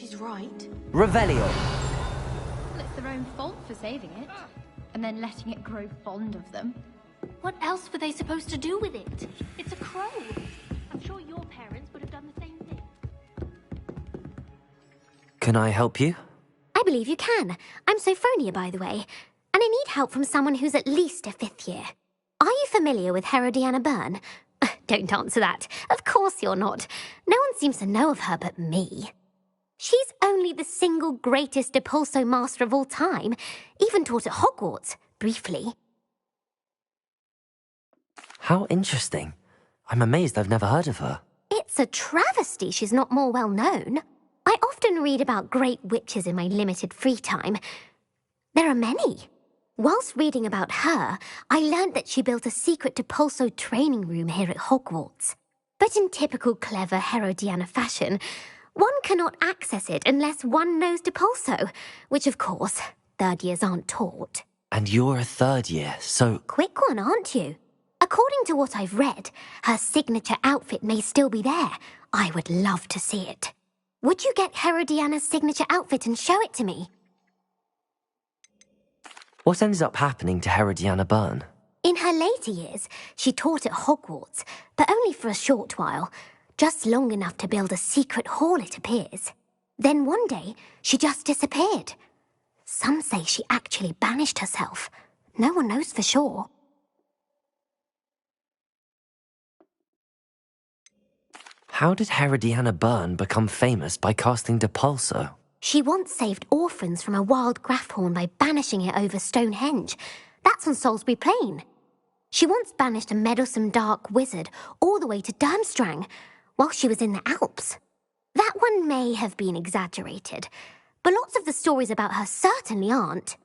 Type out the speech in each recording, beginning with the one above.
she's right. Revelio. Well, it's their own fault for saving it, and then letting it grow fond of them. What else were they supposed to do with it? It's a crow. I'm sure your parents would have done the same thing. Can I help you? I believe you can. I'm Sophronia, by the way, and I need help from someone who's at least a 5th year. Are you familiar with Herodiana Byrne? Don't answer that. Of course you're not. No one seems to know of her but me. She's only the single greatest Depulso master of all time, even taught at Hogwarts, briefly. How interesting. I'm amazed I've never heard of her. It's a travesty she's not more well known. I often read about great witches in my limited free time. There are many. Whilst reading about her, I learnt that she built a secret Depulso training room here at Hogwarts. But in typical clever Herodiana fashion, one cannot access it unless one knows Depulso, which of course, 3rd years aren't taught. And you're a 3rd year, so... Quick one, aren't you? According to what I've read, her signature outfit may still be there. I would love to see it. Would you get Herodiana's signature outfit and show it to me? What ended up happening to Herodiana Byrne? In her later years, she taught at Hogwarts, but only for a short while. Just long enough to build a secret hall, it appears. Then one day, she just disappeared. Some say she actually banished herself. No one knows for sure. How did Herodiana Byrne become famous by casting Depulso? She once saved orphans from a wild Graffhorn by banishing it over Stonehenge. That's on Salisbury Plain. She once banished a meddlesome dark wizard all the way to Durmstrang, while she was in the Alps. That one may have been exaggerated, but lots of the stories about her certainly aren't.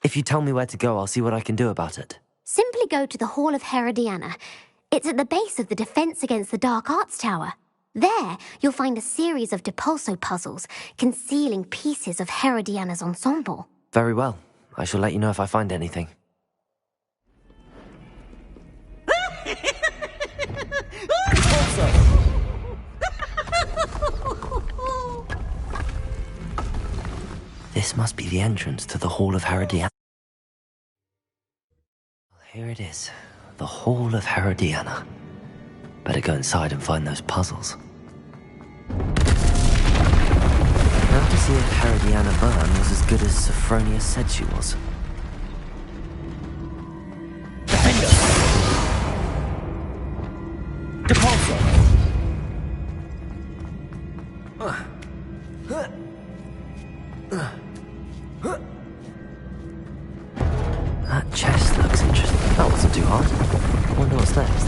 If you tell me where to go, I'll see what I can do about it. Simply go to the Hall of Herodiana. It's at the base of the Defense Against the Dark Arts Tower. There, you'll find a series of Depulso puzzles concealing pieces of Herodiana's ensemble. Very well. I shall let you know if I find anything. This must be the entrance to the Hall of Herodiana. Well, here it is. The Hall of Herodiana. Better go inside and find those puzzles. Now to see if Herodiana Byrne was as good as Sophronia said she was. Defender! Depulso! That chest looks interesting. That wasn't too hard. I wonder what's next.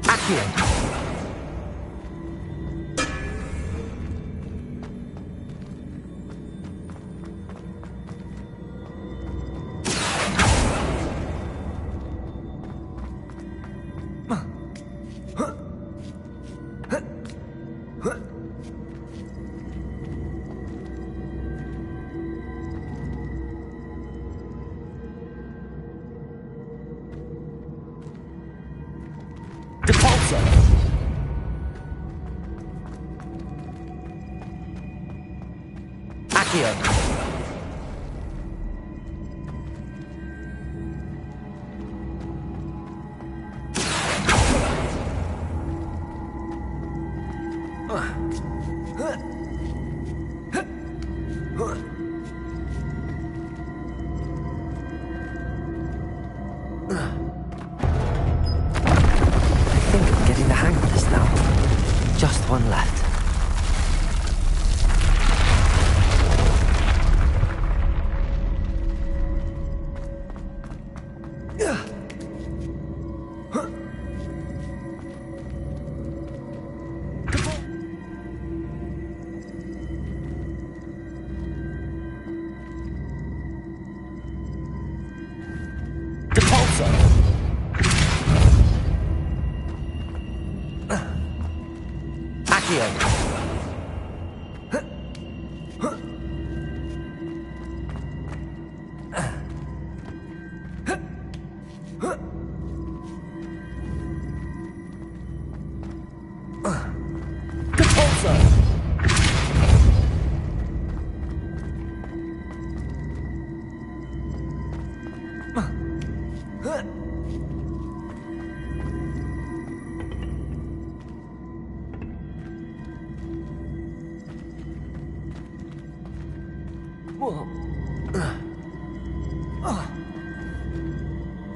Accio!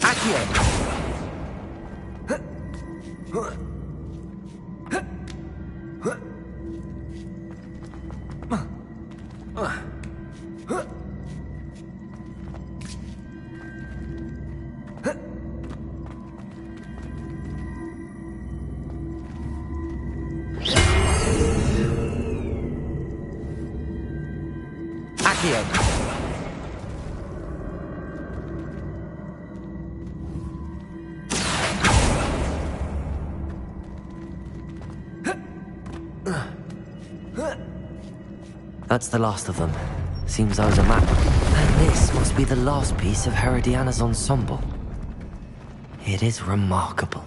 Accio! That's the last of them. Seems I was a map. And this must be the last piece of Herodiana's ensemble. It is remarkable.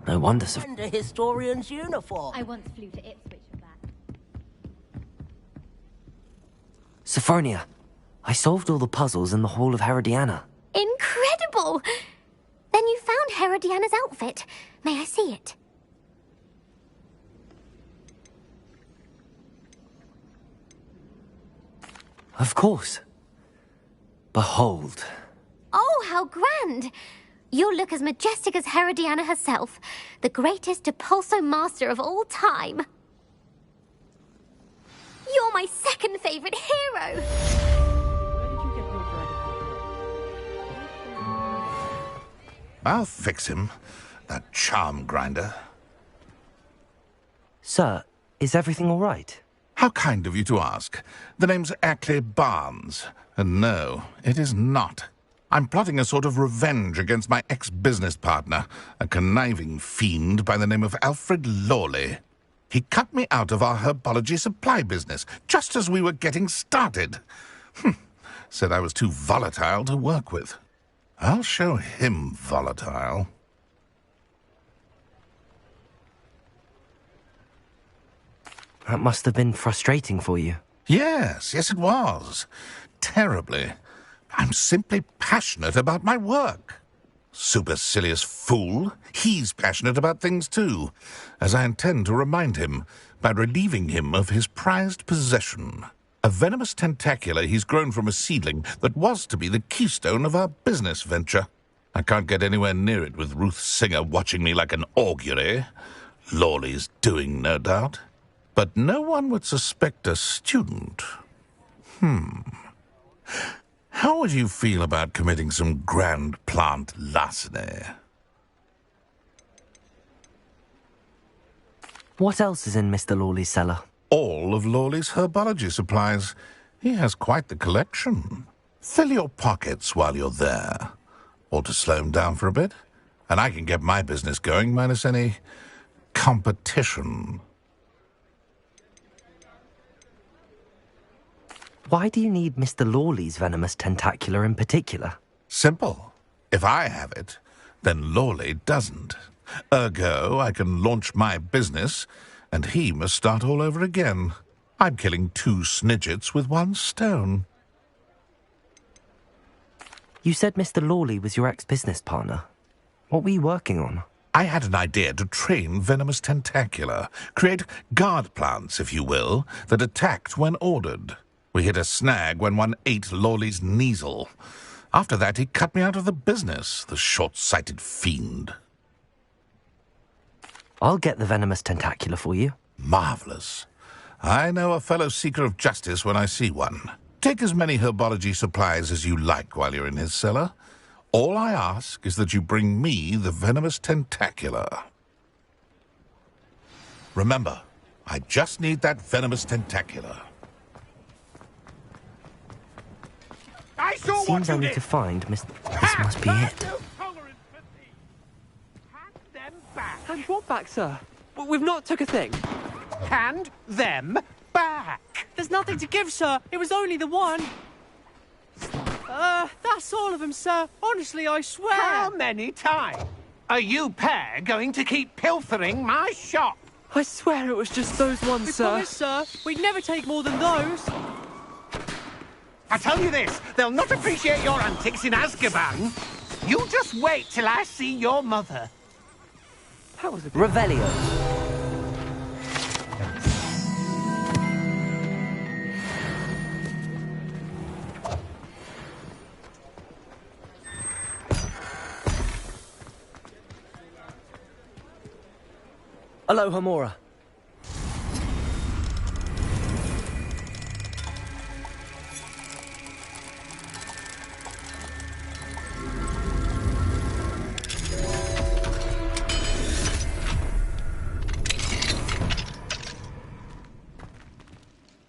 No wonder And a historian's uniform. I once flew to Ipswich with that. Sophronia, I solved all the puzzles in the Hall of Herodiana. Incredible! Then you found Herodiana's outfit. May I see it? Of course. Behold. Oh, how grand! You'll look as majestic as Herodiana herself, the greatest Depulso master of all time. You're my second favorite hero! I'll fix him, that charm grinder. Sir, is everything all right? How kind of you to ask. The name's Ackley Barnes. And no, it is not. I'm plotting a sort of revenge against my ex-business partner, a conniving fiend by the name of Alfred Lawley. He cut me out of our herbology supply business, just as we were getting started. Said I was too volatile to work with. I'll show him volatile. That must have been frustrating for you. Yes, it was. Terribly. I'm simply passionate about my work. Supercilious fool. He's passionate about things too, as I intend to remind him by relieving him of his prized possession. A venomous tentacula he's grown from a seedling that was to be the keystone of our business venture. I can't get anywhere near it with Ruth Singer watching me like an augury. Lawley's doing, no doubt. But no one would suspect a student. How would you feel about committing some grand plant larceny? What else is in Mr. Lawley's cellar? All of Lawley's herbology supplies. He has quite the collection. Fill your pockets while you're there. Or to slow him down for a bit. And I can get my business going minus any competition. Why do you need Mr. Lawley's venomous tentacula in particular? Simple. If I have it, then Lawley doesn't. Ergo, I can launch my business, and he must start all over again. I'm killing 2 snidgets with 1 stone. You said Mr. Lawley was your ex-business partner. What were you working on? I had an idea to train venomous tentacula, create guard plants, if you will, that attacked when ordered. We hit a snag when one ate Lawley's Kneasel. After that, he cut me out of the business, the short-sighted fiend. I'll get the venomous tentacula for you. Marvelous. I know a fellow seeker of justice when I see one. Take as many herbology supplies as you like while you're in his cellar. All I ask is that you bring me the venomous tentacula. Remember, I just need that venomous tentacula. I saw Seems what I you need did. to find This must be it. Hand what back, sir? We've not took a thing. Hand them back. There's nothing to give, sir. It was only the one. That's all of them, sir. Honestly, I swear. How many times are you pair going to keep pilfering my shop? I swear it was just those ones, We sir. promise, sir. We'd never take more than those. I tell you this, they'll not appreciate your antics in Azkaban. You just wait till I see your mother. That was a bit... Revelio. Aloha, Mora.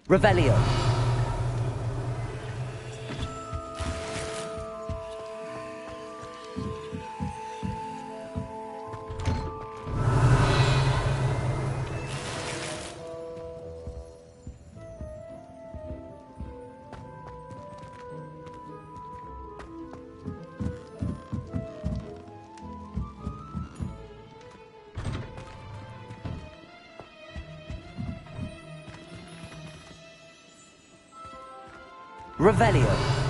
Revelio. Revelio.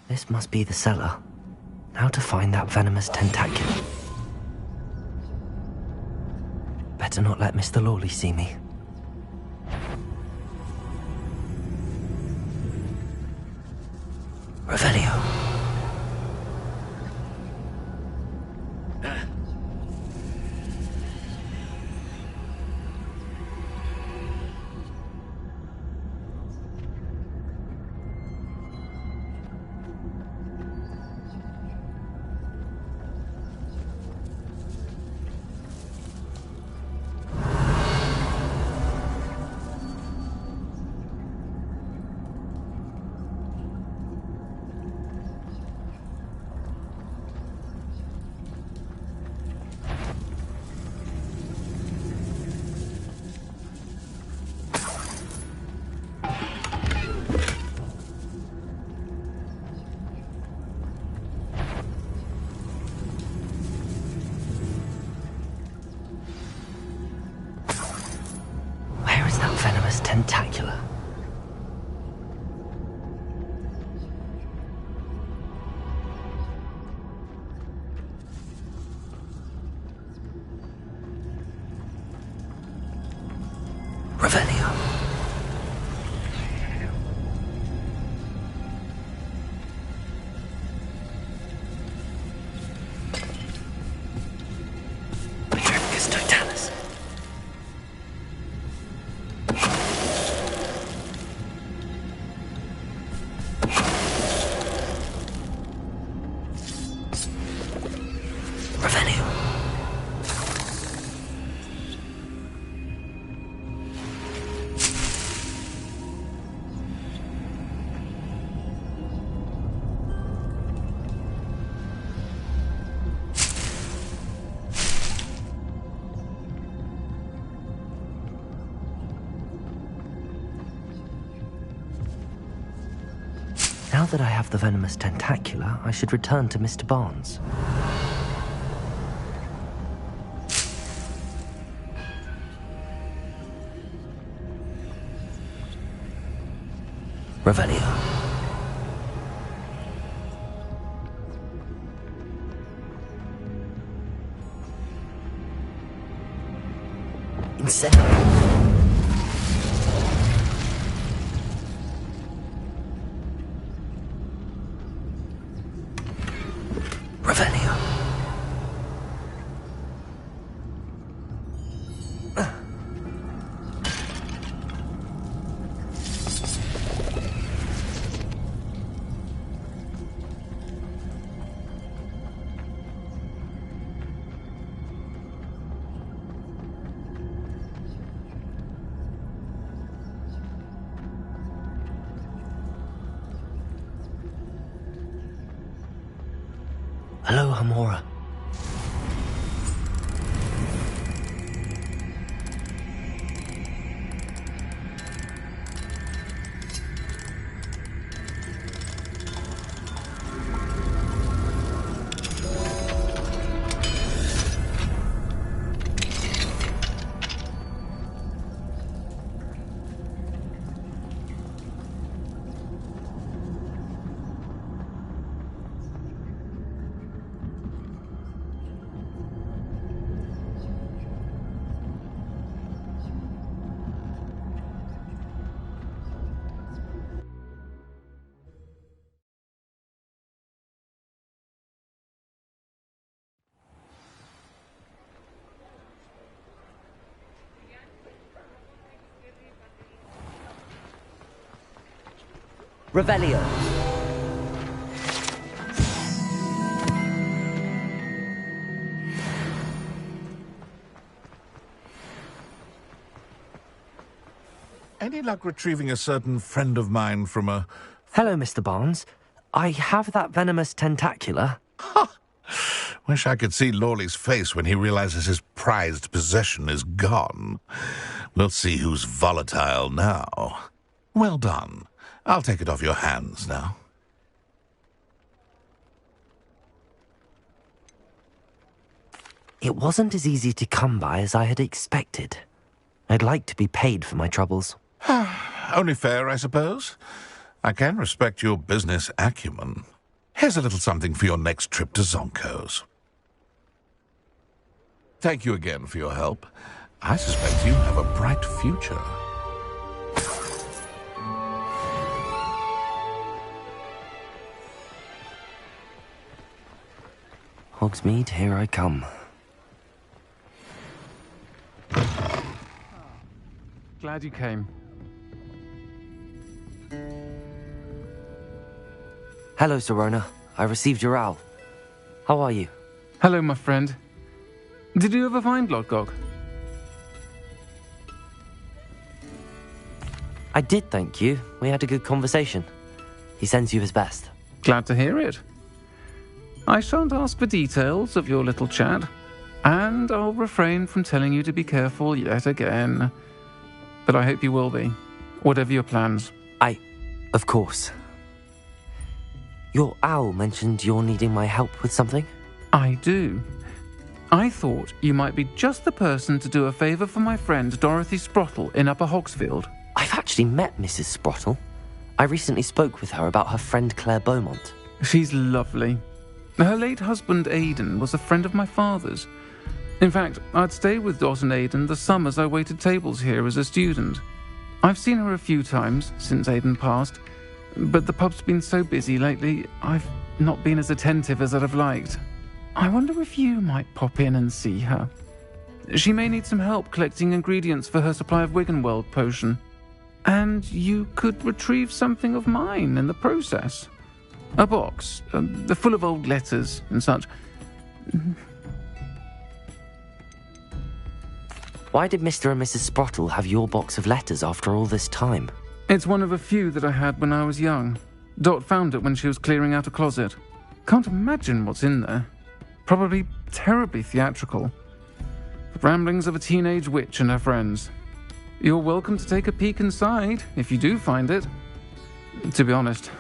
This must be the cellar. Now to find that venomous tentaculum. Better not let Mr. Lawley see me. Revelio. Tentacular. Revelio. Petricus totalis. Now that I have the venomous tentacula, I should return to Mr. Barnes. Revelio. Incendio. Revelio. Aloha, Mora. Revelio. Any luck retrieving a certain friend of mine from a... Hello, Mr. Barnes. I have that venomous tentacula. Wish I could see Lawley's face when he realizes his prized possession is gone. We'll see who's volatile now. Well done. I'll take it off your hands now. It wasn't as easy to come by as I had expected. I'd like to be paid for my troubles. Only fair, I suppose. I can respect your business acumen. Here's a little something for your next trip to Zonko's. Thank you again for your help. I suspect you have a bright future. Hogsmeade, here I come. Glad you came. Hello, Sirona. I received your owl. How are you? Hello, my friend. Did you ever find Lodgok? I did, thank you. We had a good conversation. He sends you his best. Glad to hear it. I shan't ask for details of your little chat, and I'll refrain from telling you to be careful yet again. But I hope you will be, whatever your plans. Of course. Your owl mentioned you're needing my help with something? I do. I thought you might be just the person to do a favour for my friend Dorothy Sprottle in Upper Hogsfield. I've actually met Mrs. Sprottle. I recently spoke with her about her friend Claire Beaumont. She's lovely. Her late husband Aidan was a friend of my father's. In fact, I'd stayed with Dot and Aidan the summers I waited tables here as a student. I've seen her a few times since Aidan passed, but the pub's been so busy lately, I've not been as attentive as I'd have liked. I wonder if you might pop in and see her. She may need some help collecting ingredients for her supply of Wiggenweld potion. And you could retrieve something of mine in the process. A box, full of old letters and such. Why did Mr. and Mrs. Sprottle have your box of letters after all this time? It's one of a few that I had when I was young. Dot found it when she was clearing out a closet. Can't imagine what's in there. Probably terribly theatrical. The ramblings of a teenage witch and her friends. You're welcome to take a peek inside, if you do find it. To be honest,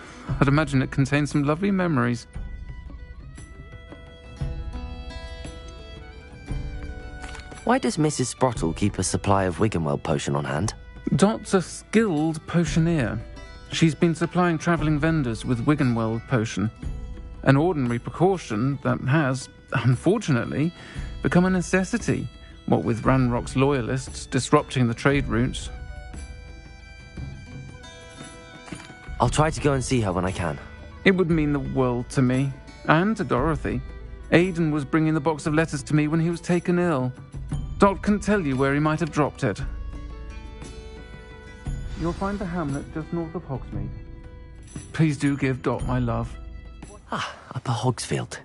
I'd imagine it contains some lovely memories. Why does Mrs. Sprottle keep a supply of Wiggenweld potion on hand? Dot's a skilled potioneer. She's been supplying travelling vendors with Wiggenweld potion. An ordinary precaution that has, unfortunately, become a necessity, what with Ranrock's loyalists disrupting the trade routes. I'll try to go and see her when I can. It would mean the world to me, and to Dorothy. Aidan was bringing the box of letters to me when he was taken ill. Dot can tell you where he might have dropped it. You'll find the hamlet just north of Hogsmeade. Please do give Dot my love. Upper Hogsfield.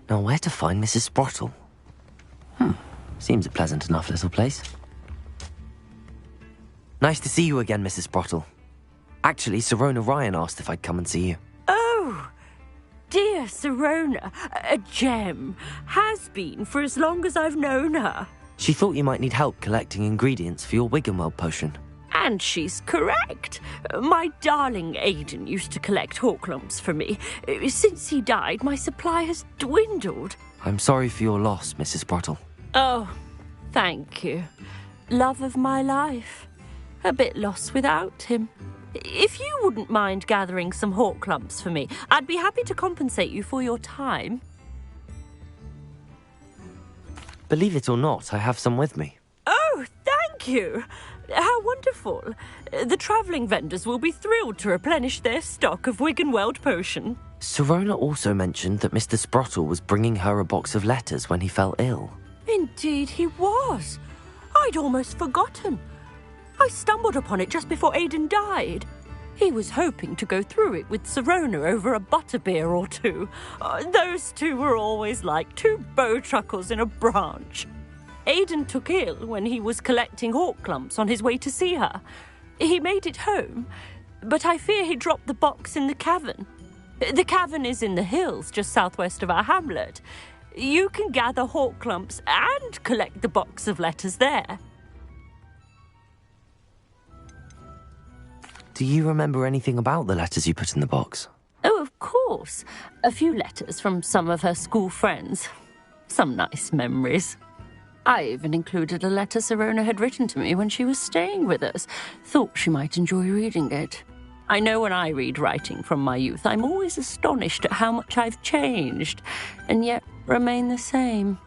Now where to find Mrs. Sprottle? Seems a pleasant enough little place. Nice to see you again, Mrs. Sprottle. Actually, Sirona Ryan asked if I'd come and see you. Oh, dear Sirona, a gem. Has been for as long as I've known her. She thought you might need help collecting ingredients for your Wiggenweld potion. And she's correct. My darling Aidan used to collect hawklumps for me. Since he died, my supply has dwindled. I'm sorry for your loss, Mrs. Sprottle. Oh, thank you. Love of my life. A bit lost without him. If you wouldn't mind gathering some hawklumps for me, I'd be happy to compensate you for your time. Believe it or not, I have some with me. Oh, thank you. How wonderful. The travelling vendors will be thrilled to replenish their stock of Wiggenweld potion. Sirona also mentioned that Mr. Sprottle was bringing her a box of letters when he fell ill. Indeed he was. I'd almost forgotten. I stumbled upon it just before Aidan died. He was hoping to go through it with Sirona over a butterbeer or two. Those two were always like two bowtruckles in a branch. Aidan took ill when he was collecting hawk clumps on his way to see her. He made it home, but I fear he dropped the box in the cavern. The cavern is in the hills just southwest of our hamlet. You can gather hawk clumps and collect the box of letters there. Do you remember anything about the letters you put in the box? Oh, of course. A few letters from some of her school friends. Some nice memories. I even included a letter Sirona had written to me when she was staying with us. Thought she might enjoy reading it. I know when I read writing from my youth, I'm always astonished at how much I've changed, and yet remain the same.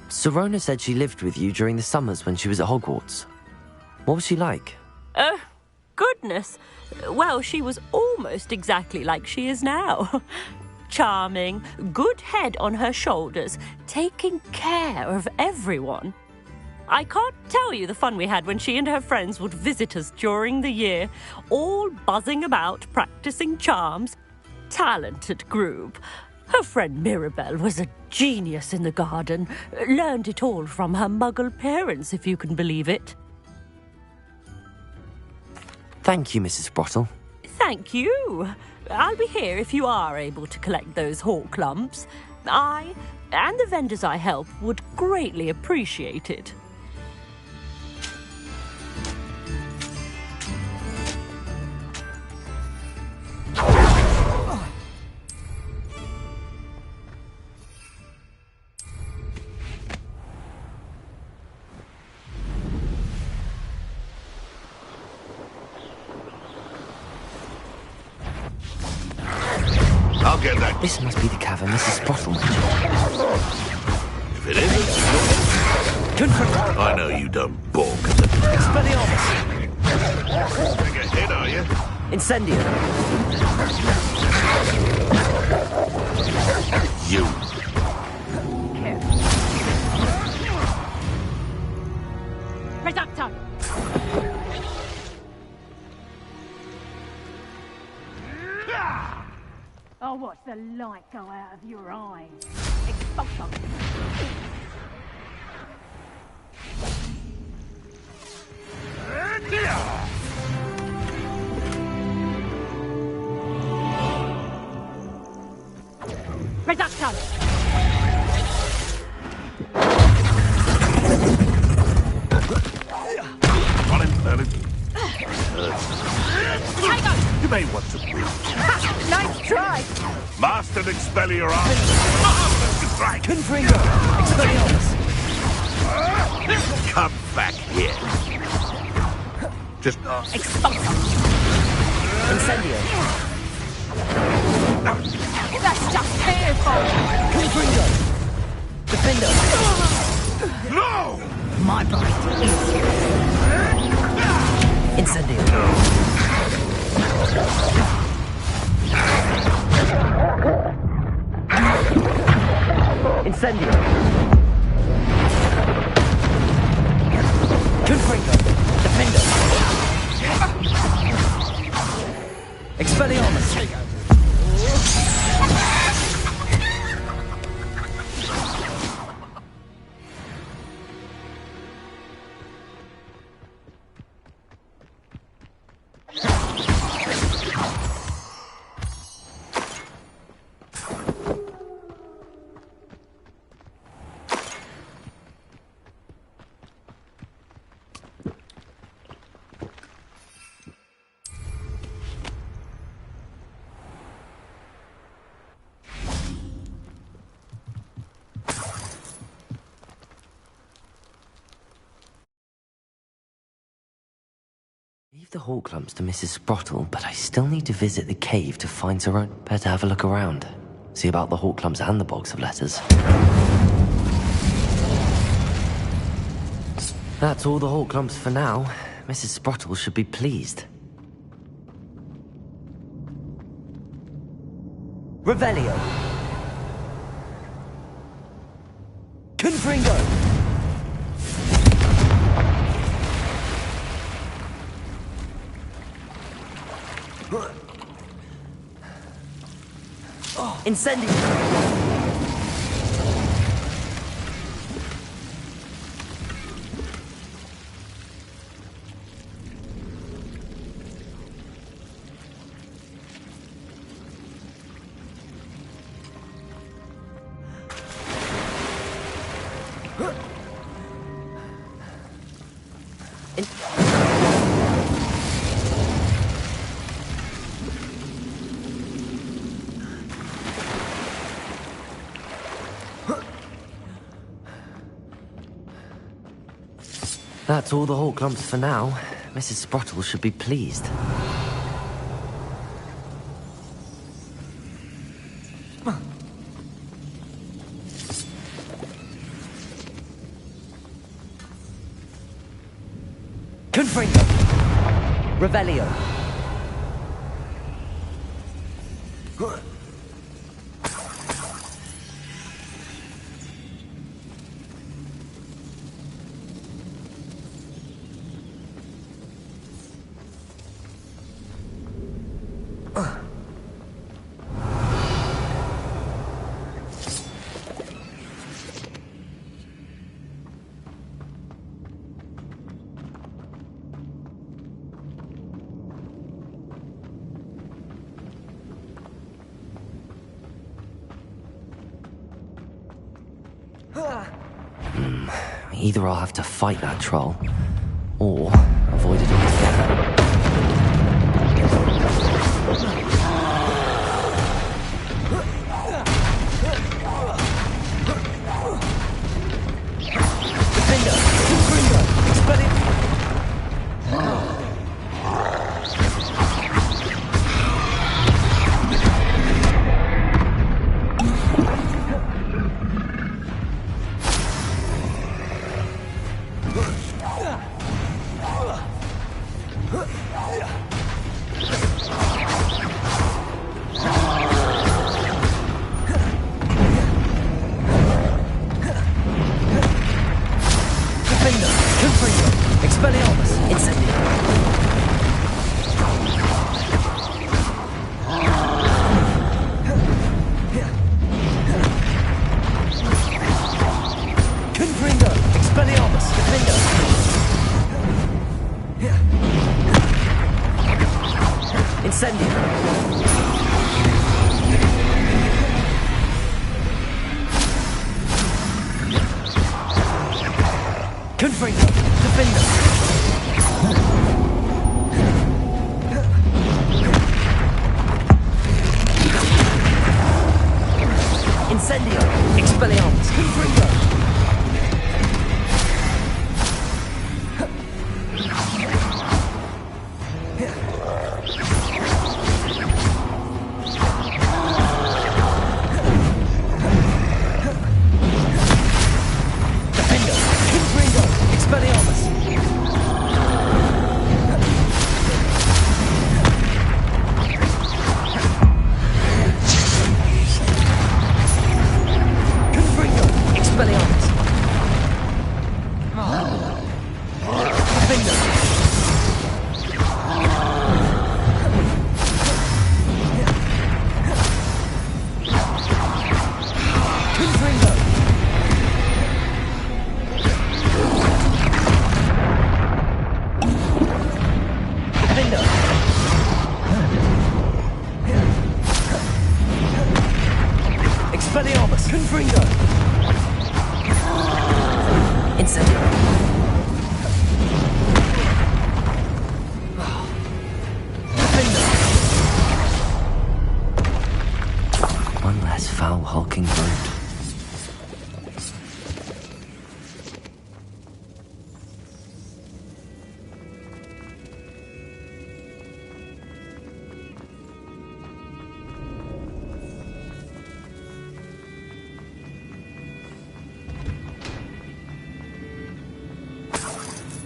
Sirona said she lived with you during the summers when she was at Hogwarts. What was she like? Oh, goodness. Well, she was almost exactly like she is now. Charming, good head on her shoulders, taking care of everyone. I can't tell you the fun we had when she and her friends would visit us during the year, all buzzing about, practicing charms. Talented group. Her friend Mirabelle was a genius in the garden. Learned it all from her muggle parents, if you can believe it. Thank you, Mrs. Sprottle. Thank you. I'll be here if you are able to collect those hawk clumps. I and the vendors I help would greatly appreciate it. I'll get that. This must be the cavern Mrs. Sprottle mentioned. If it isn't, I know you don't balk. Expelliarmus! Take a hit, are you? Incendio! You. Reducto! Oh, watch the light go out of your eyes. Expulso! Reducto! On him, Merlin. You may want to win. Nice try! Master Expelliarmus. Marvelous strike. Confringo! Expelliarmus! Come back here. Just Expulso! Incendio! That's just fearful! Confringo! Defendo! no. My bite is Incendio! Incendio! Confringo! Defendo! Expelliarmus! Leave the hawk clumps to Mrs. Sprottle, but I still need to visit the cave to find Sirona. Better have a look around. See about the hawk clumps and the box of letters. That's all the hawk clumps for now. Mrs. Sprottle should be pleased. Revelio! Confringo! Incendio! That's all the Hawk lumps for now. Mrs. Sprottle should be pleased. Confringo! Revelio! Either I'll have to fight that troll, or avoid it altogether.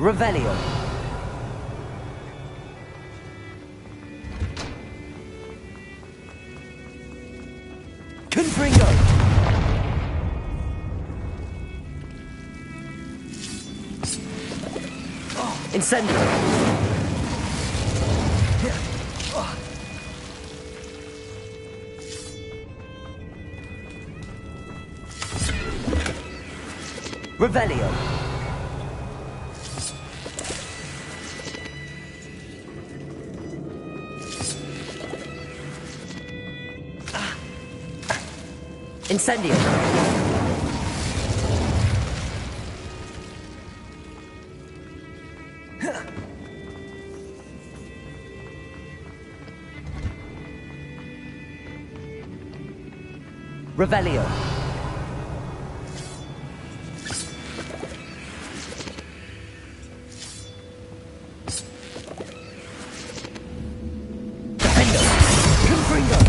Revelio. Confringo. Incendio. Revelio. Incendio. Revelio. Defendo. Confringo.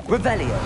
Revelio.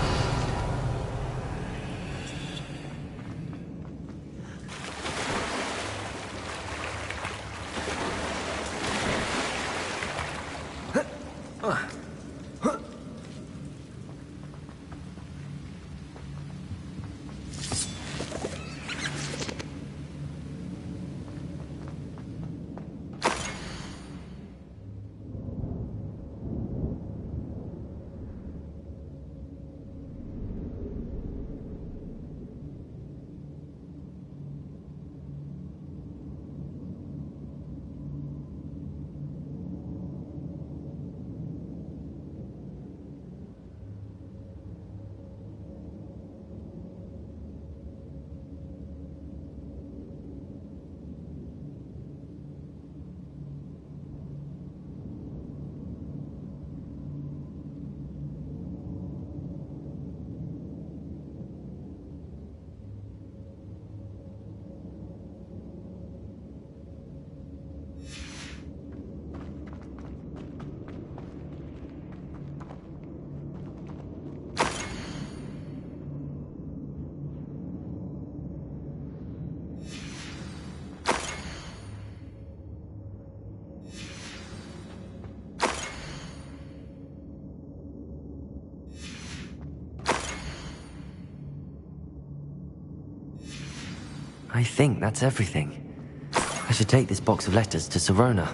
I think that's everything. I should take this box of letters to Sirona.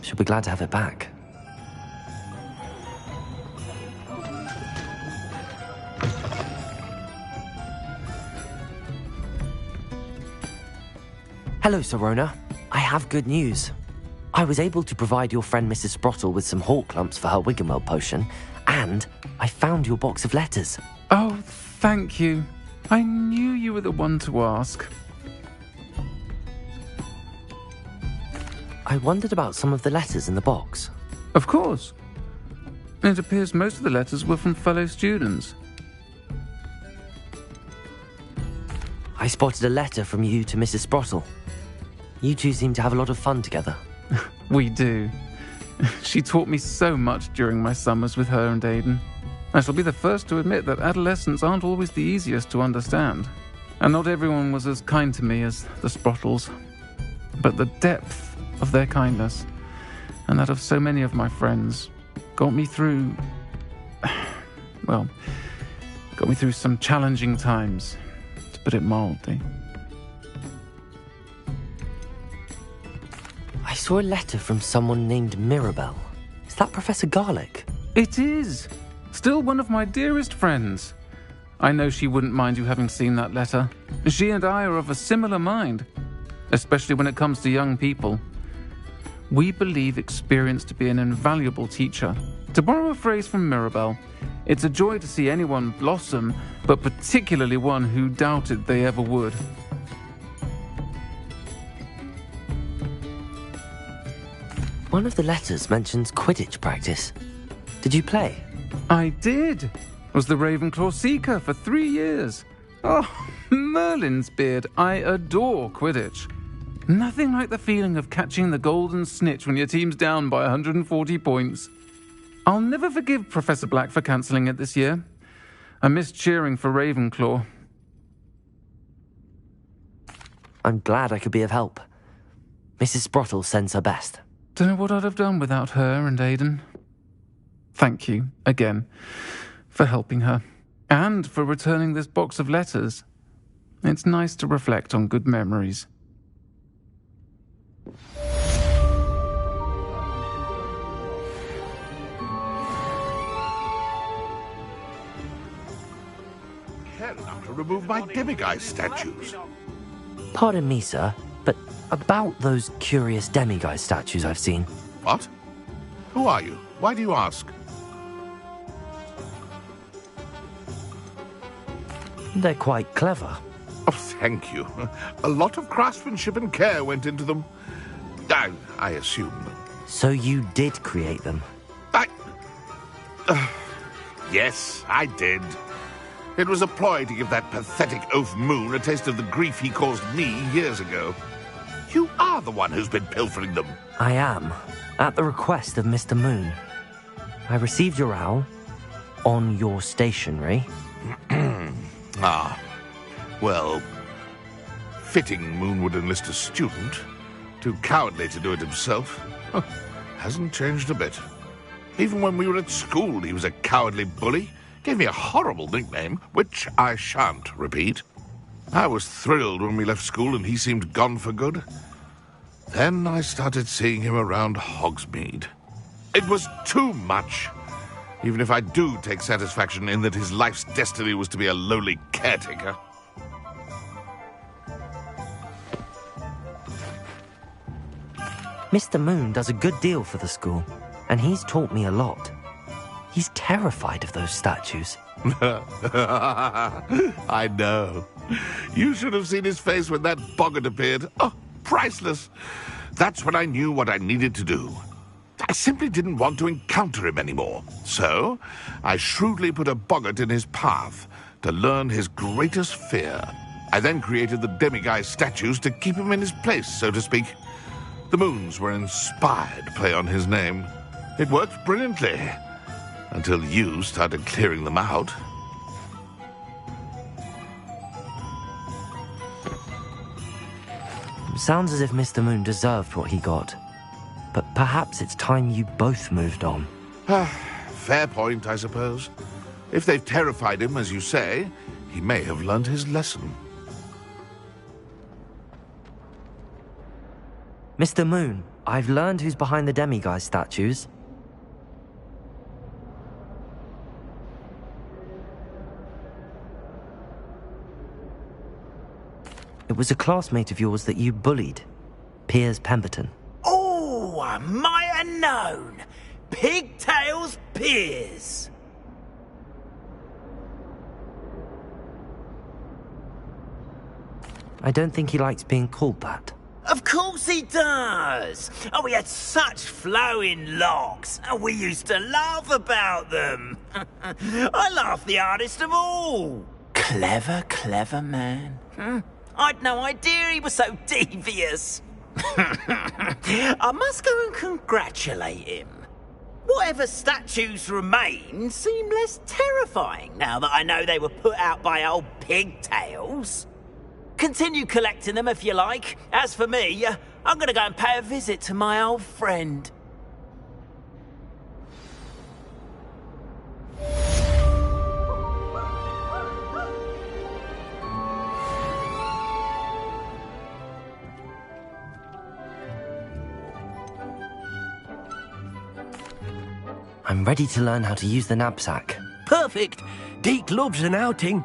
She'll be glad to have it back. Hello, Sirona. I have good news. I was able to provide your friend Mrs. Sprottle with some Hawk Lumps for her Wiggenweld potion, and I found your box of letters. Oh, thank you. I knew you were the one to ask. I wondered about some of the letters in the box. Of course. It appears most of the letters were from fellow students. I spotted a letter from you to Mrs. Sprottle. You two seem to have a lot of fun together. We do. She taught me so much during my summers with her and Aiden. I shall be the first to admit that adolescents aren't always the easiest to understand. And not everyone was as kind to me as the Sprottles. But the depth of their kindness, and that of so many of my friends, got me through some challenging times, to put it mildly. I saw a letter from someone named Mirabelle. Is that Professor Garlic? It is! Still one of my dearest friends. I know she wouldn't mind you having seen that letter. She and I are of a similar mind, especially when it comes to young people. We believe experience to be an invaluable teacher. To borrow a phrase from Mirabelle, it's a joy to see anyone blossom, but particularly one who doubted they ever would. One of the letters mentions Quidditch practice. Did you play? I did. Was the Ravenclaw Seeker for 3 years. Oh, Merlin's beard. I adore Quidditch. Nothing like the feeling of catching the golden snitch when your team's down by 140 points. I'll never forgive Professor Black for cancelling it this year. I missed cheering for Ravenclaw. I'm glad I could be of help. Mrs. Sprottle sends her best. Don't know what I'd have done without her and Aiden. Thank you, again, for helping her, and for returning this box of letters. It's nice to reflect on good memories. Care enough to remove my demiguise statues. Pardon me, sir, but about those curious demiguise statues I've seen. What? Who are you? Why do you ask? They're quite clever. Oh, thank you. A lot of craftsmanship and care went into them. I assume. So you did create them? Yes, I did. It was a ploy to give that pathetic oaf Moon a taste of the grief he caused me years ago. You are the one who's been pilfering them. I am, at the request of Mr. Moon. I received your owl on your stationery. Ah, well, fitting Moon would enlist a student. Too cowardly to do it himself. Hasn't changed a bit. Even when we were at school, he was a cowardly bully. Gave me a horrible nickname, which I shan't repeat. I was thrilled when we left school and he seemed gone for good. Then I started seeing him around Hogsmeade. It was too much. Even if I do take satisfaction in that his life's destiny was to be a lowly caretaker. Mr. Moon does a good deal for the school, and he's taught me a lot. He's terrified of those statues. I know. You should have seen his face when that boggart appeared. Oh, priceless. That's when I knew what I needed to do. I simply didn't want to encounter him anymore. So, I shrewdly put a boggart in his path to learn his greatest fear. I then created the demiguise statues to keep him in his place, so to speak. The moons were inspired play on his name. It worked brilliantly. Until you started clearing them out. Sounds as if Mr. Moon deserved what he got. But perhaps it's time you both moved on. Fair point, I suppose. If they've terrified him, as you say, he may have learned his lesson. Mr. Moon, I've learned who's behind the demiguise statues. It was a classmate of yours that you bullied, Piers Pemberton. Oh, I might have known. Pigtails Piers. I don't think he likes being called that. Of course he does. Oh, he had such flowing locks, and we used to laugh about them. I laughed the hardest of all. Clever, clever man. I'd no idea he was so devious. I must go and congratulate him. Whatever statues remain seem less terrifying now that I know they were put out by old pigtails. Continue collecting them if you like. As for me, I'm going to go and pay a visit to my old friend. I'm ready to learn how to use the knapsack. Perfect. Deke loves an outing.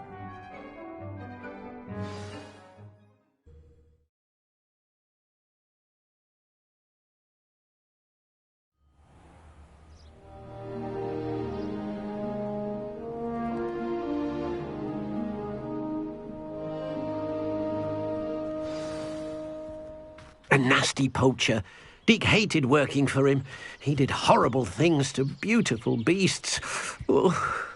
A nasty poacher. Deke hated working for him. He did horrible things to beautiful beasts. Oh,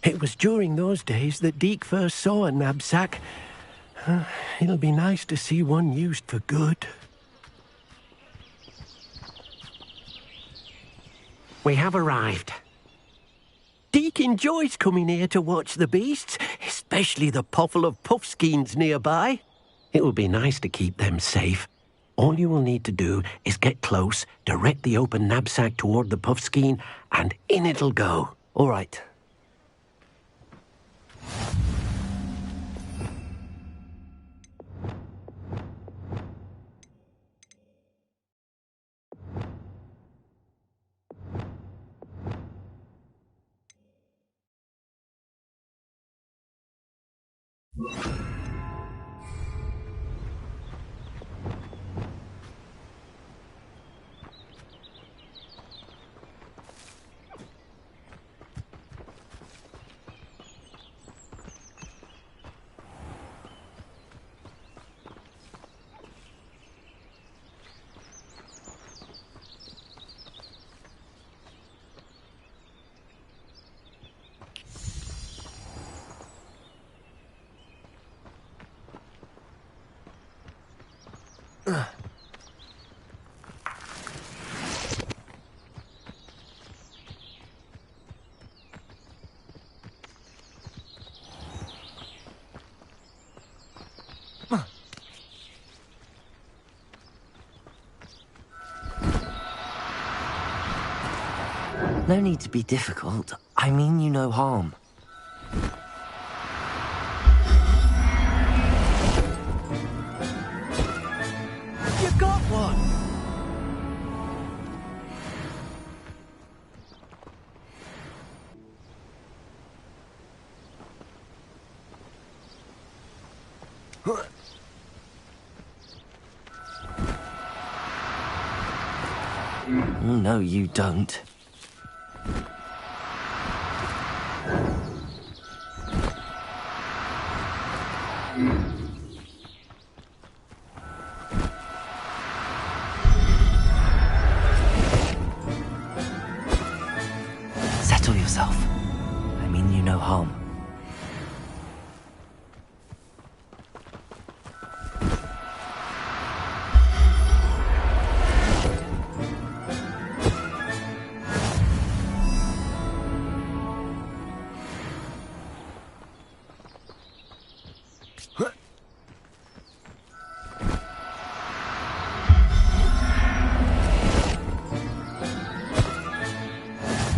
it was during those days that Deke first saw a knapsack. It'll be nice to see one used for good. We have arrived. Deke enjoys coming here to watch the beasts, especially the potful of puffskeins nearby. It will be nice to keep them safe. All you will need to do is get close, direct the open knapsack toward the puffskein, and in it'll go. All right. No need to be difficult. I mean you no harm. You got one! No, you don't. Settle yourself. I mean you no harm.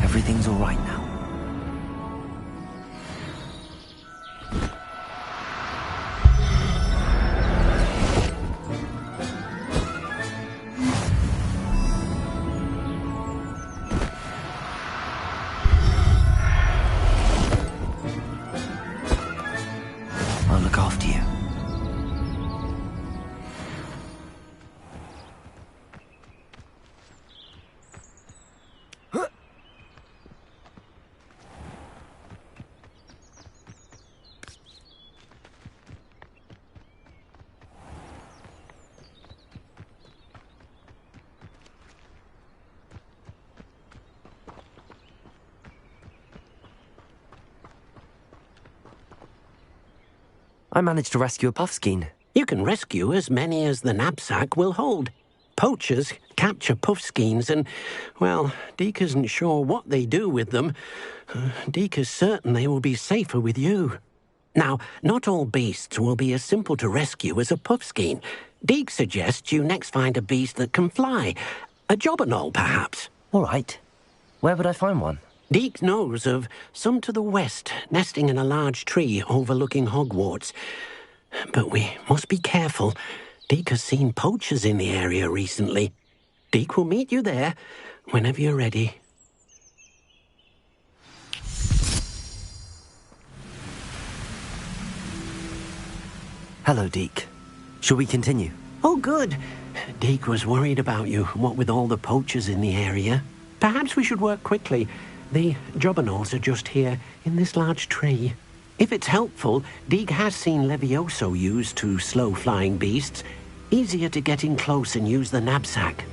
Everything's all right now. I'll look after you. I managed to rescue a puffskein. You can rescue as many as the knapsack will hold. Poachers capture puffskeins and, well, Deke isn't sure what they do with them. Deke is certain they will be safer with you. Now, not all beasts will be as simple to rescue as a puffskein. Deke suggests you next find a beast that can fly. A jobberknoll, perhaps. All right. Where would I find one? Deke knows of some to the west, nesting in a large tree overlooking Hogwarts. But we must be careful. Deke has seen poachers in the area recently. Deke will meet you there whenever you're ready. Hello, Deke. Shall we continue? Oh, good. Deke was worried about you, what with all the poachers in the area. Perhaps we should work quickly. The jobberknolls are just here, in this large tree. If it's helpful, Deke has seen Levioso used to slow flying beasts. Easier to get in close and use the knapsack.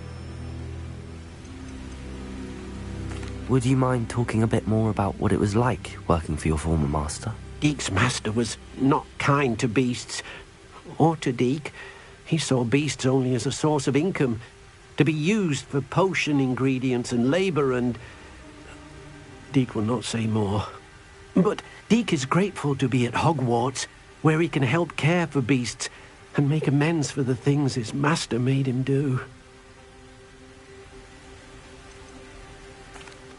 Would you mind talking a bit more about what it was like working for your former master? Deke's master was not kind to beasts, or to Deke. He saw beasts only as a source of income, to be used for potion ingredients and labour and... Deke will not say more. But Deke is grateful to be at Hogwarts, where he can help care for beasts, and make amends for the things his master made him do.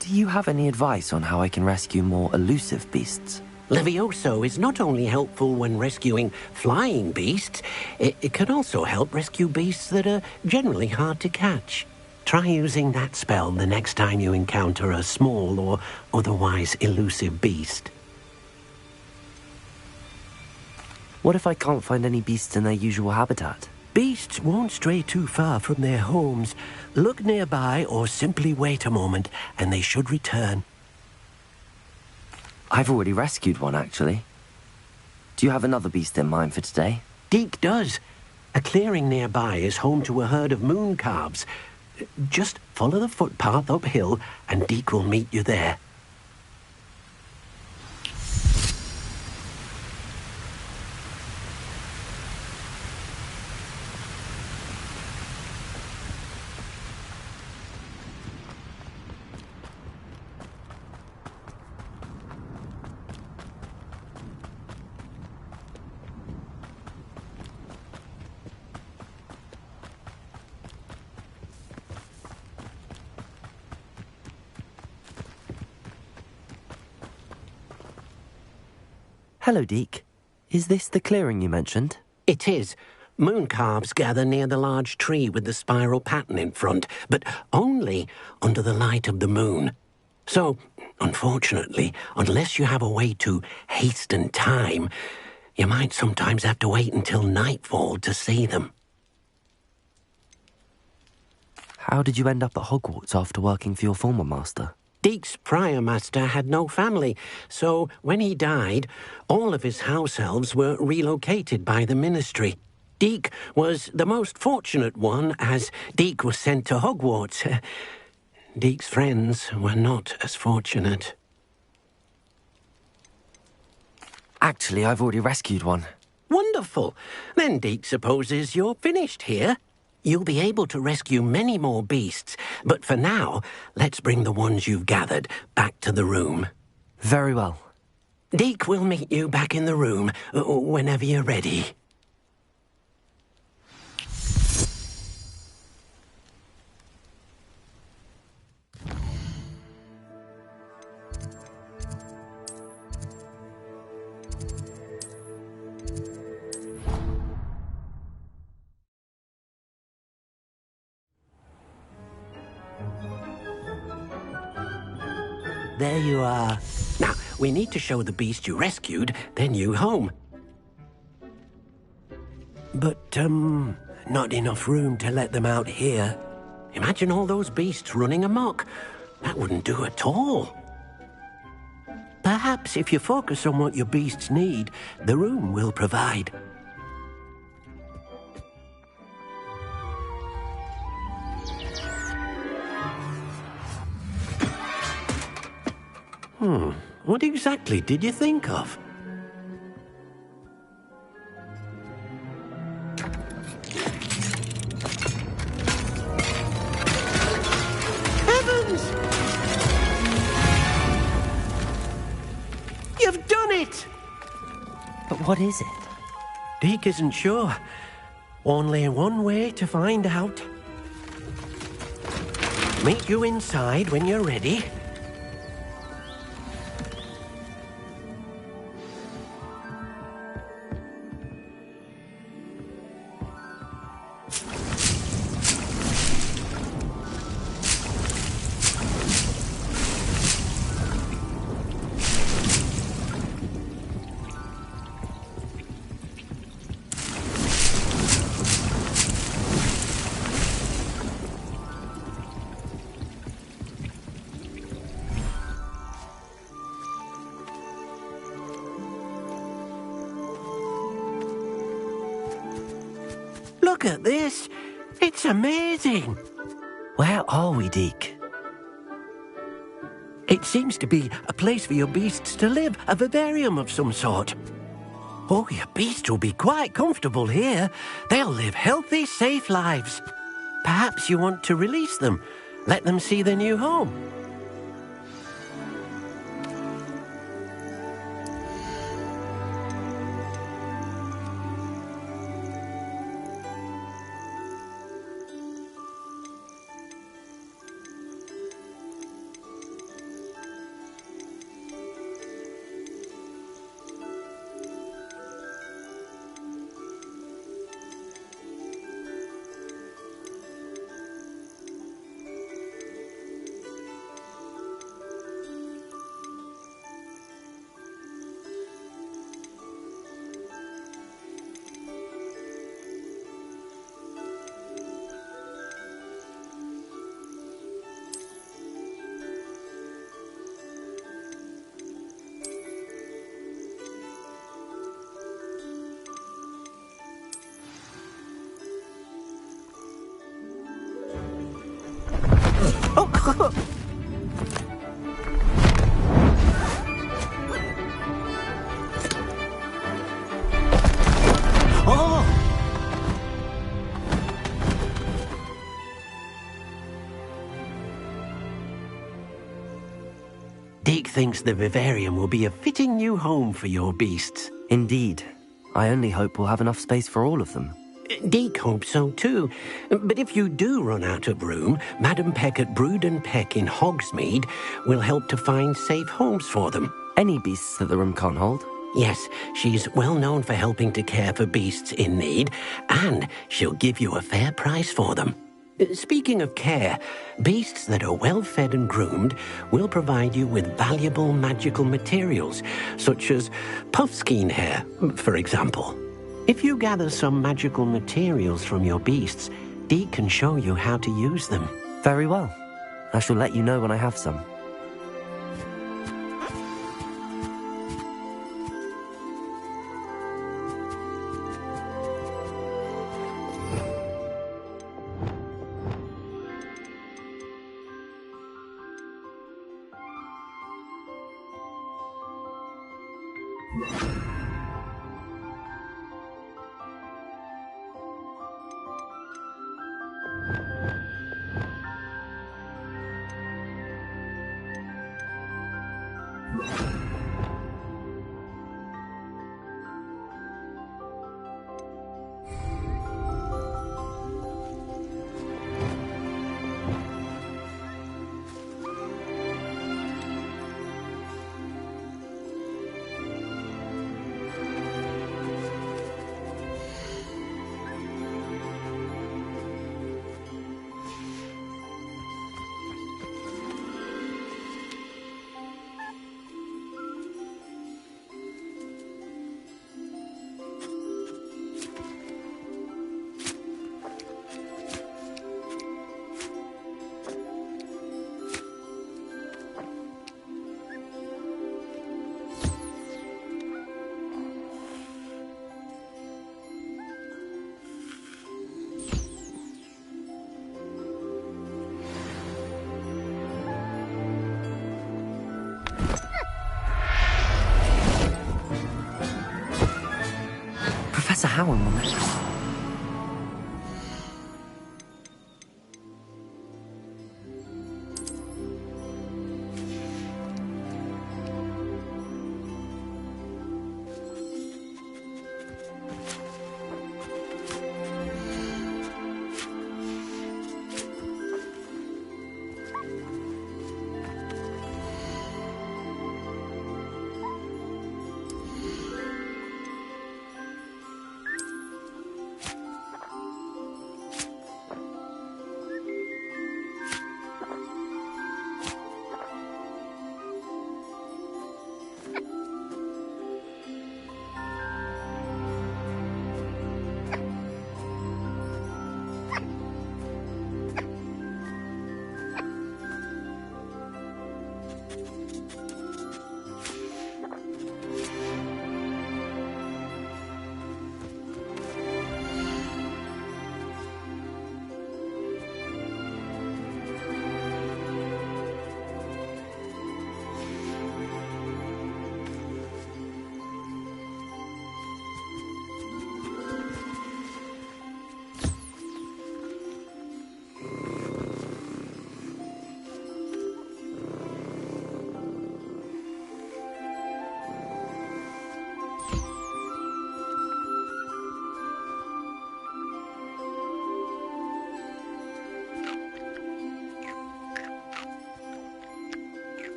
Do you have any advice on how I can rescue more elusive beasts? Levioso is not only helpful when rescuing flying beasts, it can also help rescue beasts that are generally hard to catch. Try using that spell the next time you encounter a small or otherwise elusive beast. What if I can't find any beasts in their usual habitat? Beasts won't stray too far from their homes. Look nearby or simply wait a moment and they should return. I've already rescued one, actually. Do you have another beast in mind for today? Deke does. A clearing nearby is home to a herd of moon calves. Just follow the footpath uphill and Deke will meet you there. Hello, Deke. Is this the clearing you mentioned? It is. Moon calves gather near the large tree with the spiral pattern in front, but only under the light of the moon. So, unfortunately, unless you have a way to hasten time, you might sometimes have to wait until nightfall to see them. How did you end up at Hogwarts after working for your former master? Deke's prior master had no family, so when he died, all of his house elves were relocated by the ministry. Deke was the most fortunate one, as Deke was sent to Hogwarts. Deke's friends were not as fortunate. Actually, I've already rescued one. Wonderful. Then Deke supposes you're finished here. You'll be able to rescue many more beasts, but for now, let's bring the ones you've gathered back to the room. Very well. Deke will meet you back in the room whenever you're ready. There you are. Now, we need to show the beast you rescued their new home. But, not enough room to let them out here. Imagine all those beasts running amok. That wouldn't do at all. Perhaps if you focus on what your beasts need, the room will provide. What exactly did you think of? Heavens! You've done it! But what is it? Deke isn't sure. Only one way to find out. Meet you inside when you're ready. Look at this. It's amazing. Where are we, Deke? It seems to be a place for your beasts to live, a vivarium of some sort. Oh, your beasts will be quite comfortable here. They'll live healthy, safe lives. Perhaps you want to release them, let them see their new home. thinks the vivarium will be a fitting new home for your beasts. Indeed. I only hope we'll have enough space for all of them. Deke hopes so too. But if you do run out of room, Madam Peck at Brood and Peck in Hogsmeade will help to find safe homes for them. Any beasts that the room can't hold? Yes, she's well known for helping to care for beasts in need, and she'll give you a fair price for them. Speaking of care, beasts that are well fed and groomed will provide you with valuable magical materials, such as puffskein hair, for example. If you gather some magical materials from your beasts, Deke can show you how to use them. Very well. I shall let you know when I have some. Professor Howard will know.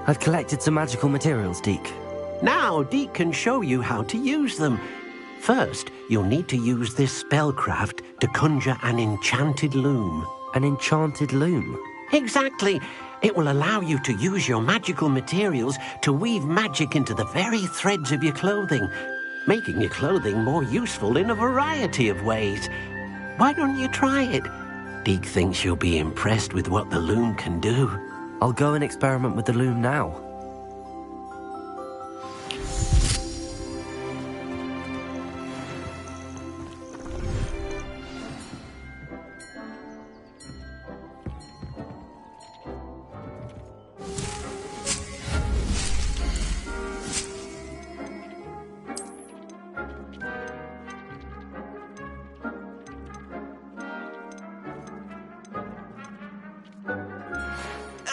I've collected some magical materials, Deke. Now, Deke can show you how to use them. First, you'll need to use this spellcraft to conjure an enchanted loom. An enchanted loom? Exactly. It will allow you to use your magical materials to weave magic into the very threads of your clothing, making your clothing more useful in a variety of ways. Why don't you try it? Deke thinks you'll be impressed with what the loom can do. I'll go and experiment with the loom now.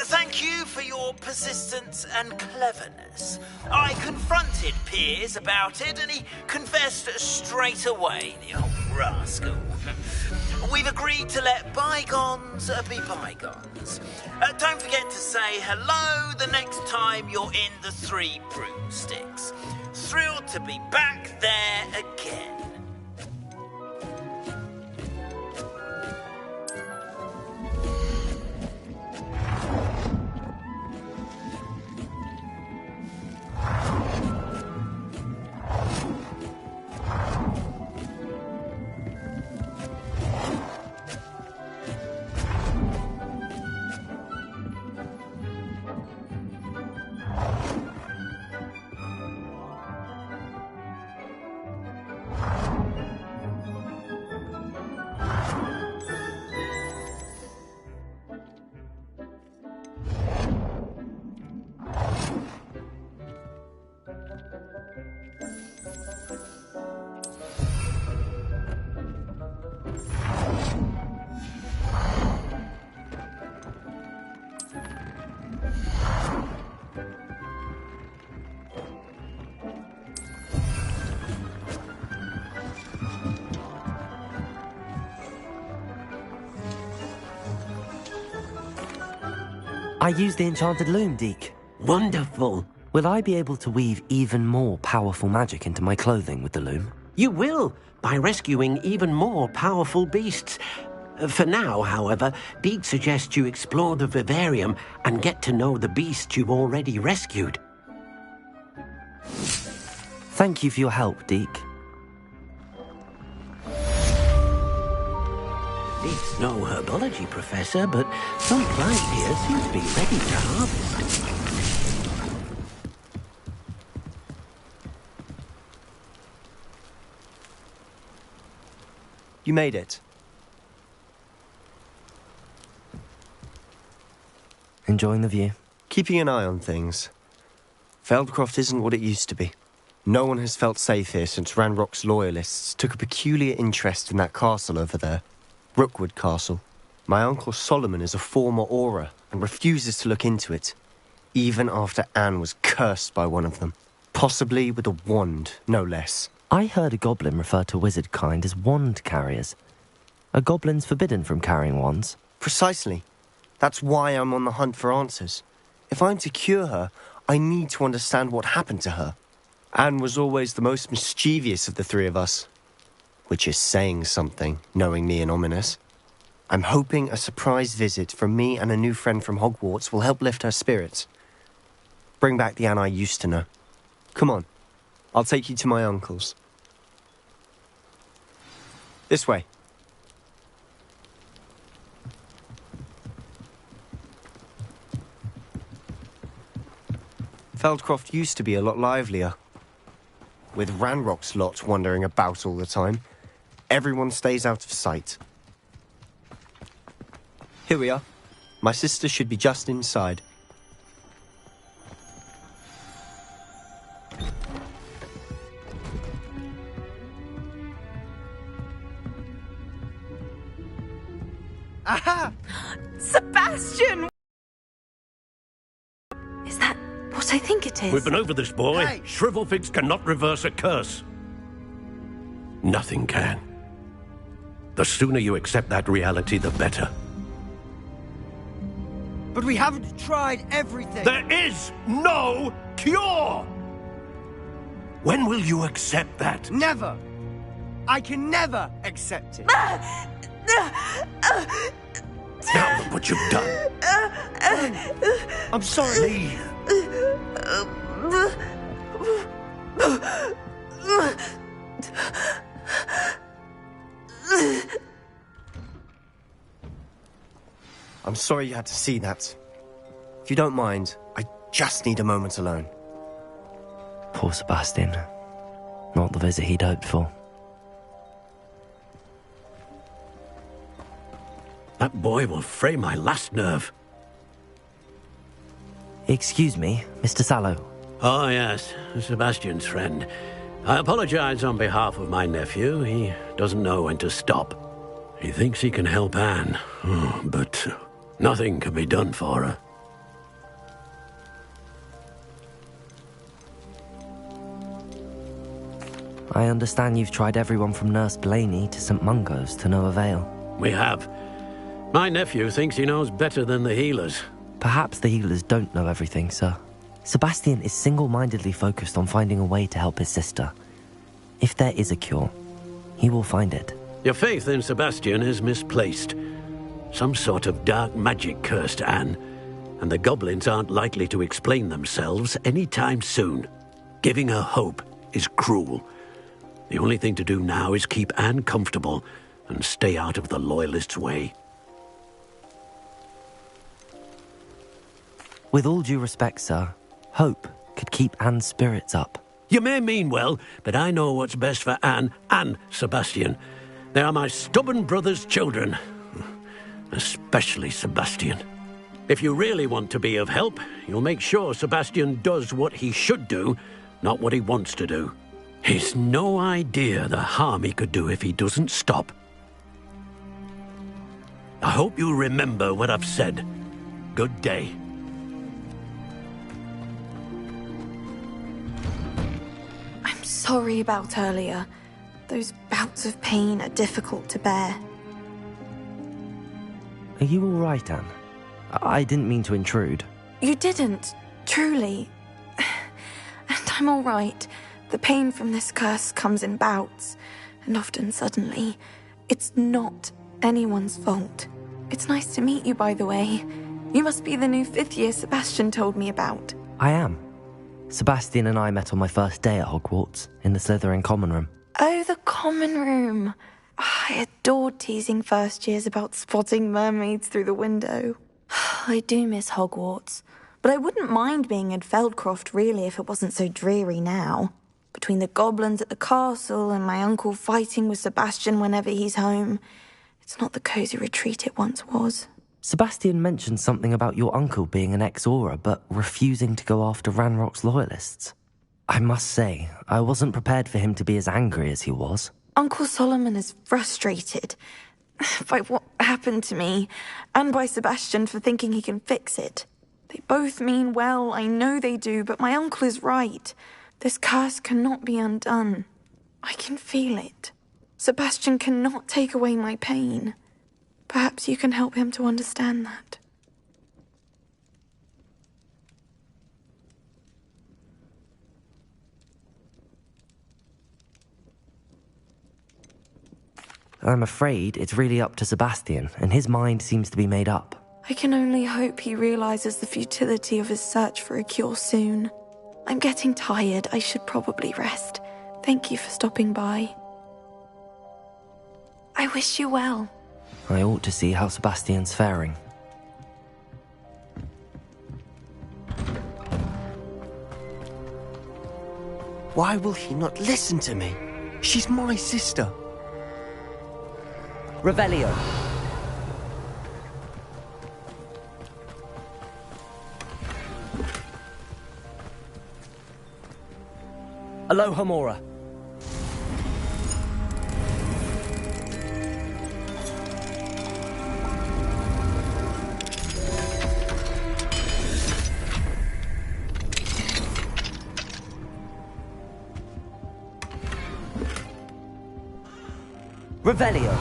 Thank you for your persistence and cleverness. I confronted Piers about it and he confessed straight away, the old rascal. We've agreed to let bygones be bygones. Don't forget to say hello the next time you're in the Three Broomsticks. Thrilled to be back there again. I used the enchanted loom, Deke. Wonderful. Will I be able to weave even more powerful magic into my clothing with the loom? You will, by rescuing even more powerful beasts. For now, however, Deke suggests you explore the vivarium and get to know the beasts you've already rescued. Thank you for your help, Deke. Deke's no herbology professor, but some plant here seems to be ready to harvest. You made it. Enjoying the view? Keeping an eye on things. Feldcroft isn't what it used to be. No one has felt safe here since Ranrock's loyalists took a peculiar interest in that castle over there. Rookwood Castle. My uncle Solomon is a former Auror and refuses to look into it, even after Anne was cursed by one of them. Possibly with a wand, no less. I heard a goblin refer to wizard kind as wand carriers. Are goblins forbidden from carrying wands? Precisely. That's why I'm on the hunt for answers. If I'm to cure her, I need to understand what happened to her. Anne was always the most mischievous of the three of us. Which is saying something, knowing me and Ominous. I'm hoping a surprise visit from me and a new friend from Hogwarts will help lift her spirits. Bring back the Anne I used to know. Come on, I'll take you to my uncle's. This way. Feldcroft used to be a lot livelier. With Ranrock's lot wandering about all the time, everyone stays out of sight. Here we are. My sister should be just inside. Aha! Sebastian! Is that what I think it is? We've been over this, boy. Hey. Shrivelfigs cannot reverse a curse. Nothing can. The sooner you accept that reality, the better. But we haven't tried everything. There is no cure! When will you accept that? Never! I can never accept it. Now look what you've done. I'm sorry. I'm sorry you had to see that. If you don't mind, I just need a moment alone. Poor Sebastian. Not the visit he'd hoped for. That boy will fray my last nerve. Excuse me, Mr. Sallow. Oh, yes, Sebastian's friend. I apologize on behalf of my nephew. He doesn't know when to stop. He thinks he can help Anne, but nothing can be done for her. I understand you've tried everyone from Nurse Blaney to St. Mungo's to no avail. We have. My nephew thinks he knows better than the healers. Perhaps the healers don't know everything, sir. Sebastian is single-mindedly focused on finding a way to help his sister. If there is a cure, he will find it. Your faith in Sebastian is misplaced. Some sort of dark magic cursed Anne, and the goblins aren't likely to explain themselves anytime soon. Giving her hope is cruel. The only thing to do now is keep Anne comfortable and stay out of the Loyalists' way. With all due respect, sir, hope could keep Anne's spirits up. You may mean well, but I know what's best for Anne and Sebastian. They are my stubborn brother's children. Especially Sebastian. If you really want to be of help, you'll make sure Sebastian does what he should do, not what he wants to do. He's no idea the harm he could do if he doesn't stop. I hope you remember what I've said. Good day. I'm sorry about earlier. Those bouts of pain are difficult to bear. Are you all right, Anne? I didn't mean to intrude. You didn't, truly. And I'm all right. The pain from this curse comes in bouts, and often suddenly. It's not anyone's fault. It's nice to meet you, by the way. You must be the new 5th year Sebastian told me about. I am. Sebastian and I met on my first day at Hogwarts, in the Slytherin common room. Oh, the common room. I adored teasing first years about spotting mermaids through the window. I do miss Hogwarts, but I wouldn't mind being in Feldcroft really if it wasn't so dreary now. Between the goblins at the castle and my uncle fighting with Sebastian whenever he's home, it's not the cosy retreat it once was. Sebastian mentioned something about your uncle being an ex-Auror, but refusing to go after Ranrock's loyalists. I must say, I wasn't prepared for him to be as angry as he was. Uncle Solomon is frustrated by what happened to me, and by Sebastian for thinking he can fix it. They both mean well, I know they do, but my uncle is right. This curse cannot be undone. I can feel it. Sebastian cannot take away my pain. Perhaps you can help him to understand that. I'm afraid it's really up to Sebastian, and his mind seems to be made up. I can only hope he realizes the futility of his search for a cure soon. I'm getting tired. I should probably rest. Thank you for stopping by. I wish you well. I ought to see how Sebastian's faring. Why will he not listen to me? She's my sister. Revelio. Alohomora. Revelio.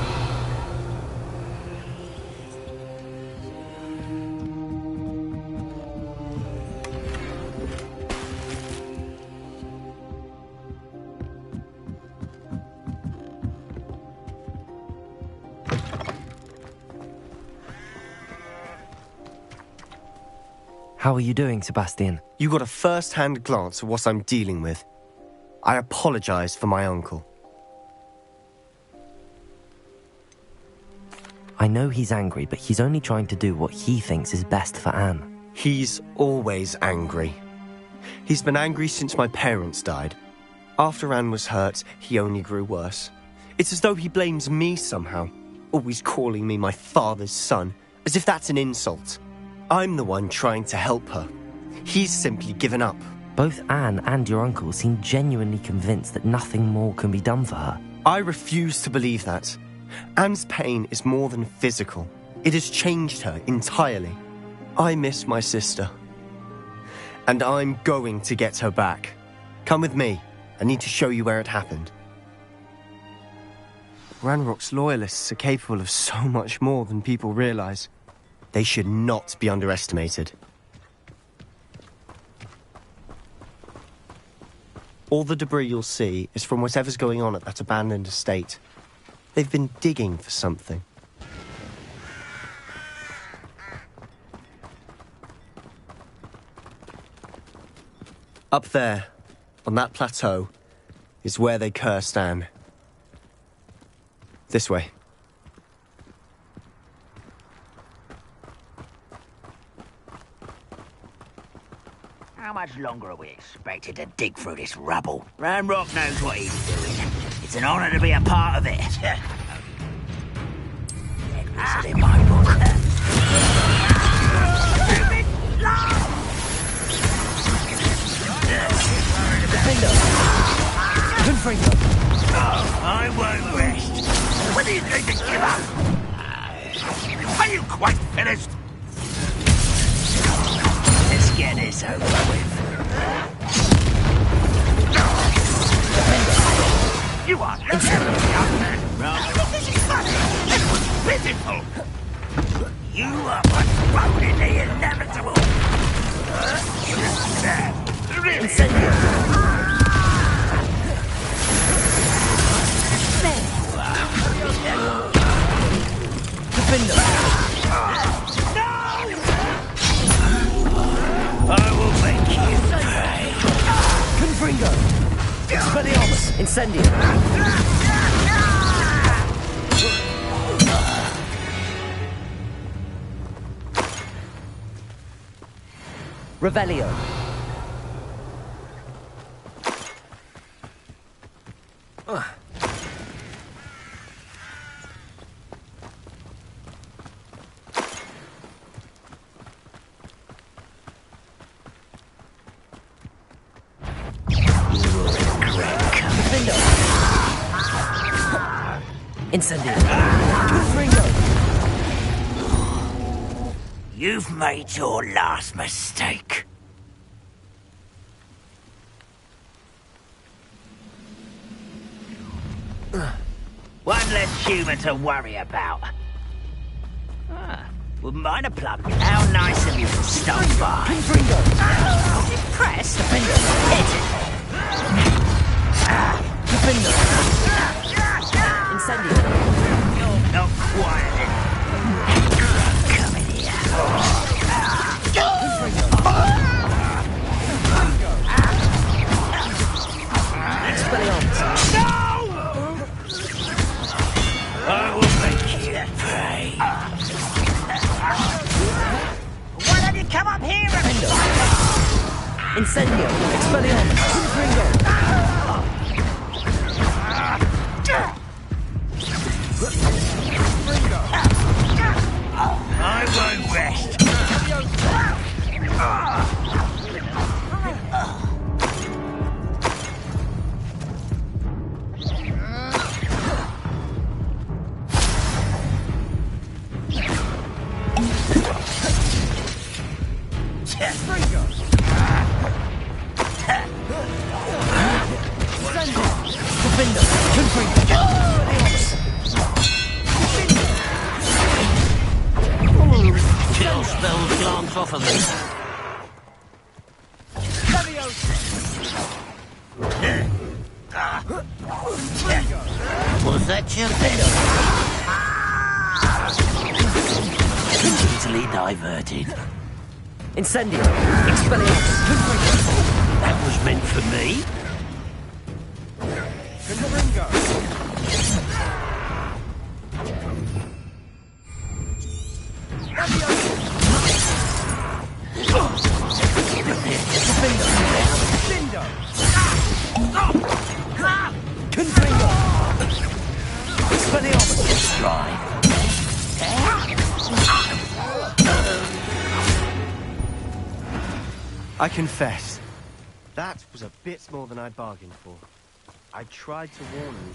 How are you doing, Sebastian? You got a first-hand glance at what I'm dealing with. I apologize for my uncle. I know he's angry, but he's only trying to do what he thinks is best for Anne. He's always angry. He's been angry since my parents died. After Anne was hurt, he only grew worse. It's as though he blames me somehow, always calling me my father's son, as if that's an insult. I'm the one trying to help her. He's simply given up. Both Anne and your uncle seem genuinely convinced that nothing more can be done for her. I refuse to believe that. Anne's pain is more than physical. It has changed her entirely. I miss my sister. And I'm going to get her back. Come with me. I need to show you where it happened. Ranrock's loyalists are capable of so much more than people realize. They should not be underestimated. All the debris you'll see is from whatever's going on at that abandoned estate. They've been digging for something. Up there, on that plateau, is where they cursed Anne. This way. How much longer are we expected to dig through this rubble? Ranrock knows what he's doing. It's an honor to be a part of it. This is in my book. I won't rest. When are you going to give up? Are you quite finished? Let's get this over with. You are this is funny. It was pitiful. You are what's thrown in the inevitable. Really? I will make you pay. Confringo! Expelliarmus! Incendio! Revelio! Incendio! Confringo! You've made your last mistake. One less human to worry about. Wouldn't mind a plug. How nice of you to stop by. Confringo! Press the finger. Hit it. Confringo! Incendio! You're not quiet. Come in here. Expelliarmus! I will make you pay. Why don't you come up here and... Incendio! Expelliarmus! Confringo! I won't rest. Chill spells glance off of me. Was that your best? Easily diverted. Incendio! Expelliarmus! That was meant for me. I confess, that was a bit more than I'd bargained for. I tried to warn you.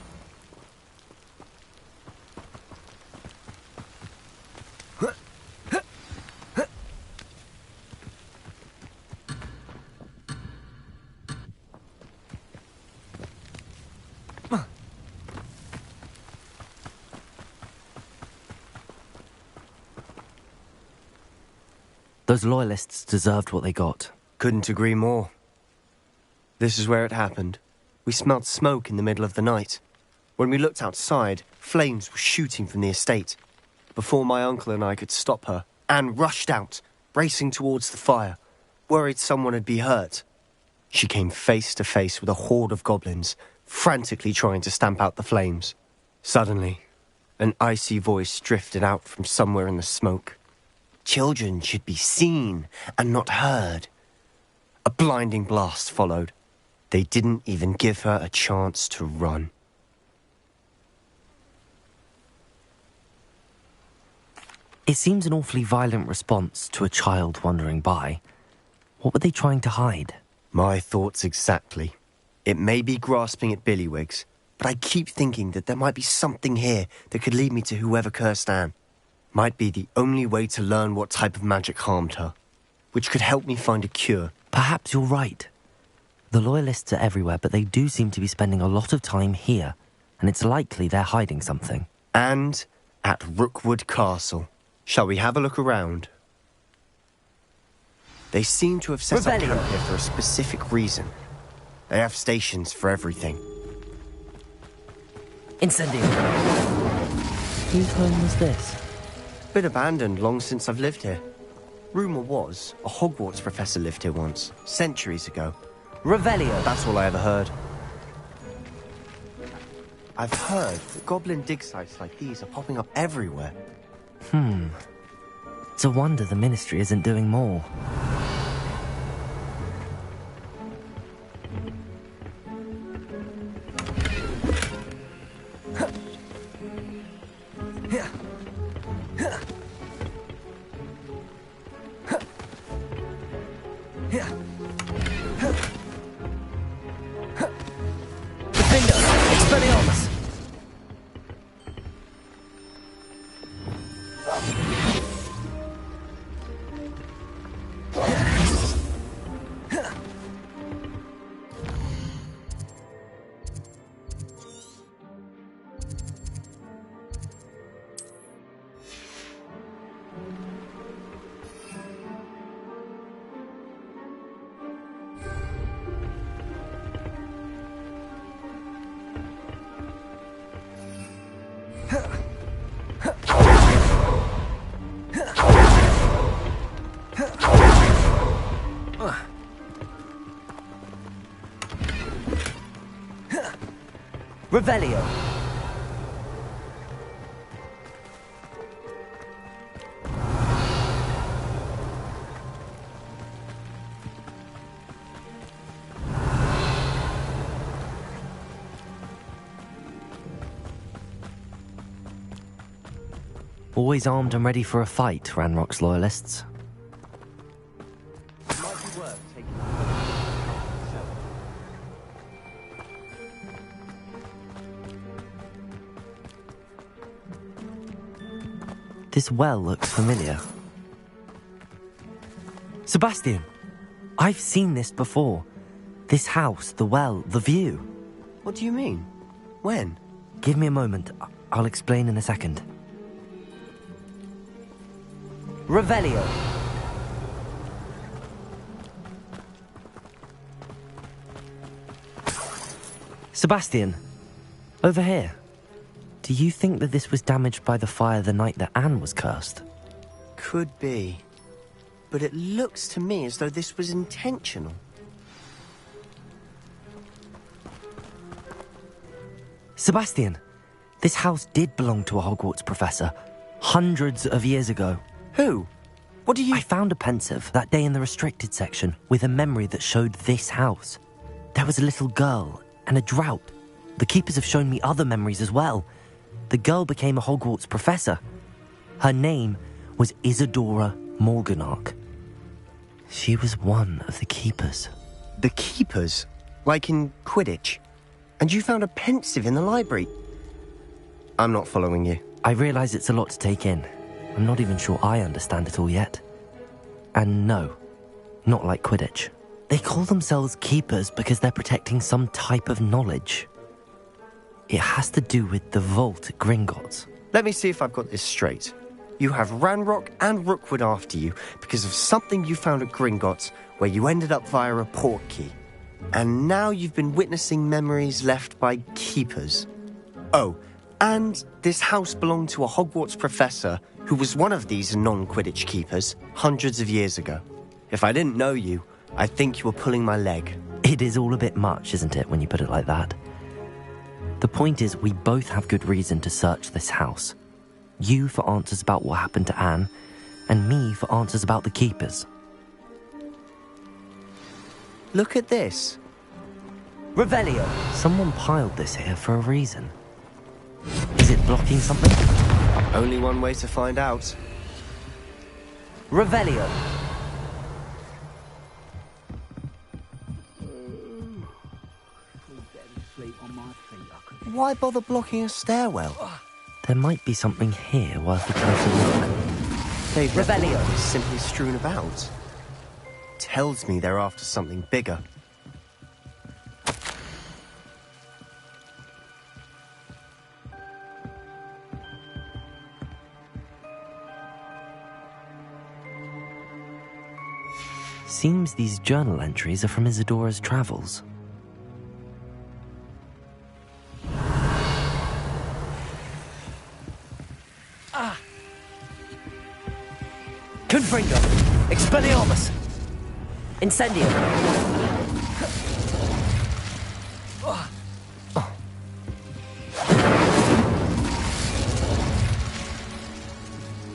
Those loyalists deserved what they got. Couldn't agree more. This is where it happened. We smelled smoke in the middle of the night. When we looked outside, flames were shooting from the estate. Before my uncle and I could stop her, Anne rushed out, racing towards the fire, worried someone had been hurt. She came face to face with a horde of goblins, frantically trying to stamp out the flames. Suddenly, an icy voice drifted out from somewhere in the smoke. Children should be seen and not heard. A blinding blast followed. They didn't even give her a chance to run. It seems an awfully violent response to a child wandering by. What were they trying to hide? My thoughts exactly. It may be grasping at Billywigs, but I keep thinking that there might be something here that could lead me to whoever cursed Anne. Might be the only way to learn what type of magic harmed her, which could help me find a cure. Perhaps you're right. The Loyalists are everywhere, but they do seem to be spending a lot of time here, and it's likely they're hiding something. And at Rookwood Castle. Shall we have a look around? They seem to have set up camp here for a specific reason. They have stations for everything. Incendio! Whose home was this? Been abandoned long since I've lived here. Rumour was, a Hogwarts professor lived here once, centuries ago. Revelio! That's all I ever heard. I've heard that goblin dig sites like these are popping up everywhere. It's a wonder the Ministry isn't doing more. Revelio! Always armed and ready for a fight, Ranrock's Loyalists. This well looks familiar. Sebastian! I've seen this before. This house, the well, the view. What do you mean? When? Give me a moment. I'll explain in a second. Revelio! Sebastian, over here. Do you think that this was damaged by the fire the night that Anne was cursed? Could be. but it looks to me as though this was intentional. Sebastian, this house did belong to a Hogwarts professor, hundreds of years ago. Who? What do you... I found a pensive that day in the restricted section with a memory that showed this house. There was a little girl and a drought. The keepers have shown me other memories as well. The girl became a Hogwarts professor. Her name was Isadora Morganach. She was one of the keepers. The keepers? Like in Quidditch? And you found a pensive in the library? I'm not following you. I realise it's a lot to take in. I'm not even sure I understand it all yet. And no, not like Quidditch. They call themselves keepers because they're protecting some type of knowledge. It has to do with the vault at Gringotts. Let me see if I've got this straight. You have Ranrock and Rookwood after you because of something you found at Gringotts where you ended up via a portkey. And now you've been witnessing memories left by keepers. Oh, and this house belonged to a Hogwarts professor who was one of these non-Quidditch keepers hundreds of years ago. If I didn't know you, I'd think you were pulling my leg. It is all a bit much, isn't it, when you put it like that? The point is, we both have good reason to search this house. You for answers about what happened to Anne, and me for answers about the keepers. Look at this. Revelio. Someone piled this here for a reason. Is it blocking something? Only one way to find out. Revelio. Why bother blocking a stairwell? There might be something here worth a closer look. They've Revelio simply strewn about. Tells me they're after something bigger. Seems these journal entries are from Isadora's travels. Confringo! Expelliarmus! Incendio!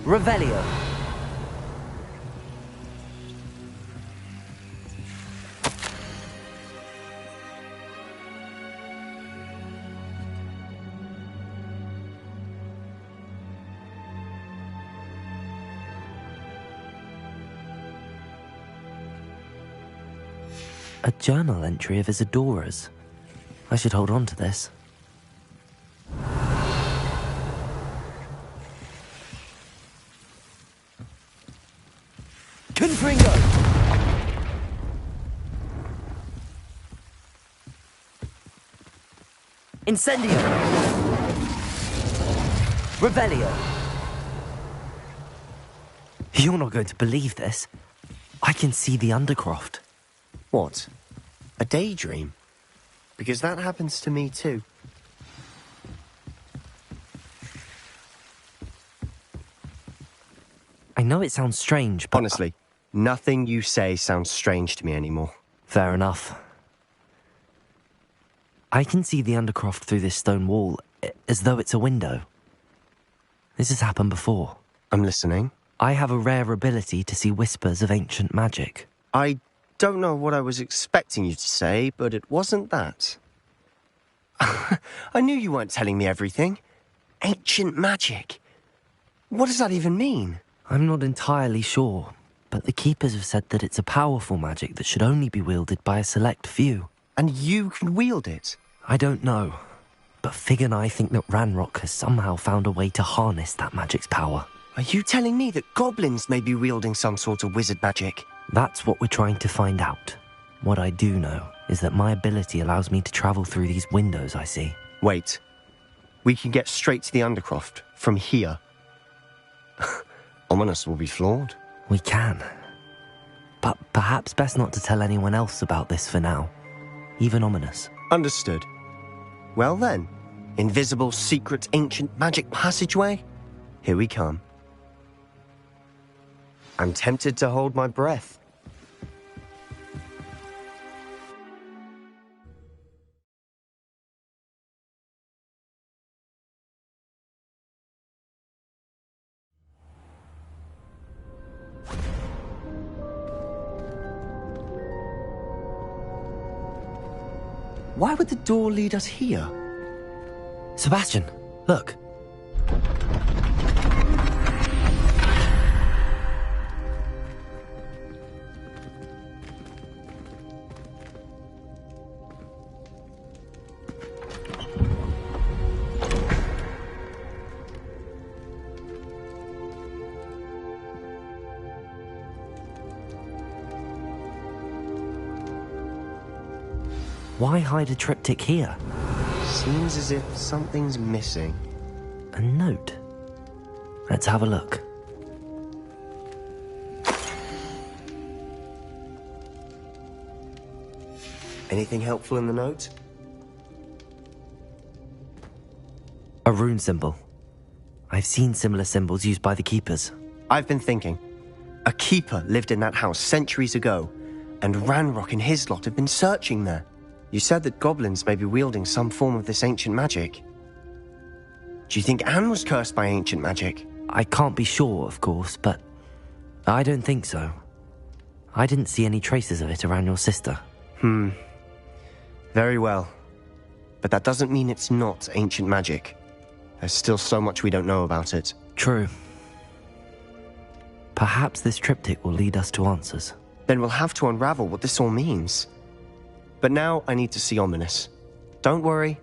Revelio! A journal entry of Isadora's. I should hold on to this. Confringo! Incendio! Revelio! You're not going to believe this. I can see the Undercroft. What? A daydream? Because that happens to me too. I know it sounds strange, but... Honestly, nothing you say sounds strange to me anymore. Fair enough. I can see the Undercroft through this stone wall, as though it's a window. This has happened before. I'm listening. I have a rare ability to see whispers of ancient magic. I don't know what I was expecting you to say, but it wasn't that. I knew you weren't telling me everything. Ancient magic. What does that even mean? I'm not entirely sure, but the Keepers have said that it's a powerful magic that should only be wielded by a select few. And you can wield it? I don't know, but Fig and I think that Ranrock has somehow found a way to harness that magic's power. Are you telling me that goblins may be wielding some sort of wizard magic? That's what we're trying to find out. What I do know is that my ability allows me to travel through these windows I see. Wait. We can get straight to the Undercroft from here. Ominous will be flawed. We can. But perhaps best not to tell anyone else about this for now. Even Ominous. Understood. Well then, invisible, secret, ancient magic passageway? Here we come. I'm tempted to hold my breath. Why would the door lead us here? Sebastian, look. Why hide a triptych here? Seems as if something's missing. A note. Let's have a look. Anything helpful in the note? A rune symbol. I've seen similar symbols used by the keepers. I've been thinking. A keeper lived in that house centuries ago, and Ranrock and his lot have been searching there. You said that goblins may be wielding some form of this ancient magic. Do you think Anne was cursed by ancient magic? I can't be sure, of course, but I don't think so. I didn't see any traces of it around your sister. Very well. But that doesn't mean it's not ancient magic. There's still so much we don't know about it. True. Perhaps this triptych will lead us to answers. Then we'll have to unravel what this all means. But now I need to see Ominous. Don't worry,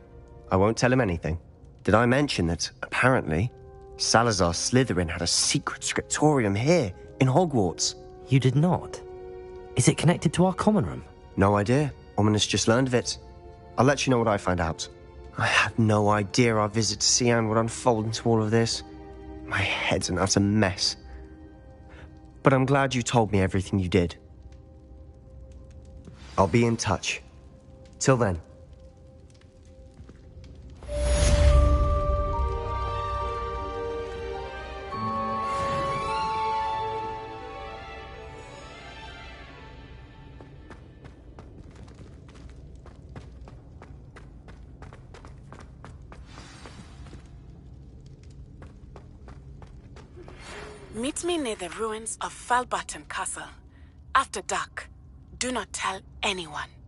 I won't tell him anything. Did I mention that, apparently, Salazar Slytherin had a secret scriptorium here, in Hogwarts? You did not? Is it connected to our common room? No idea. Ominous just learned of it. I'll let you know what I find out. I had no idea our visit to Cian would unfold into all of this. My head's an utter mess. But I'm glad you told me everything you did. I'll be in touch. Till then. Meet me near the ruins of Falbaton Castle. After dark. Do not tell anyone.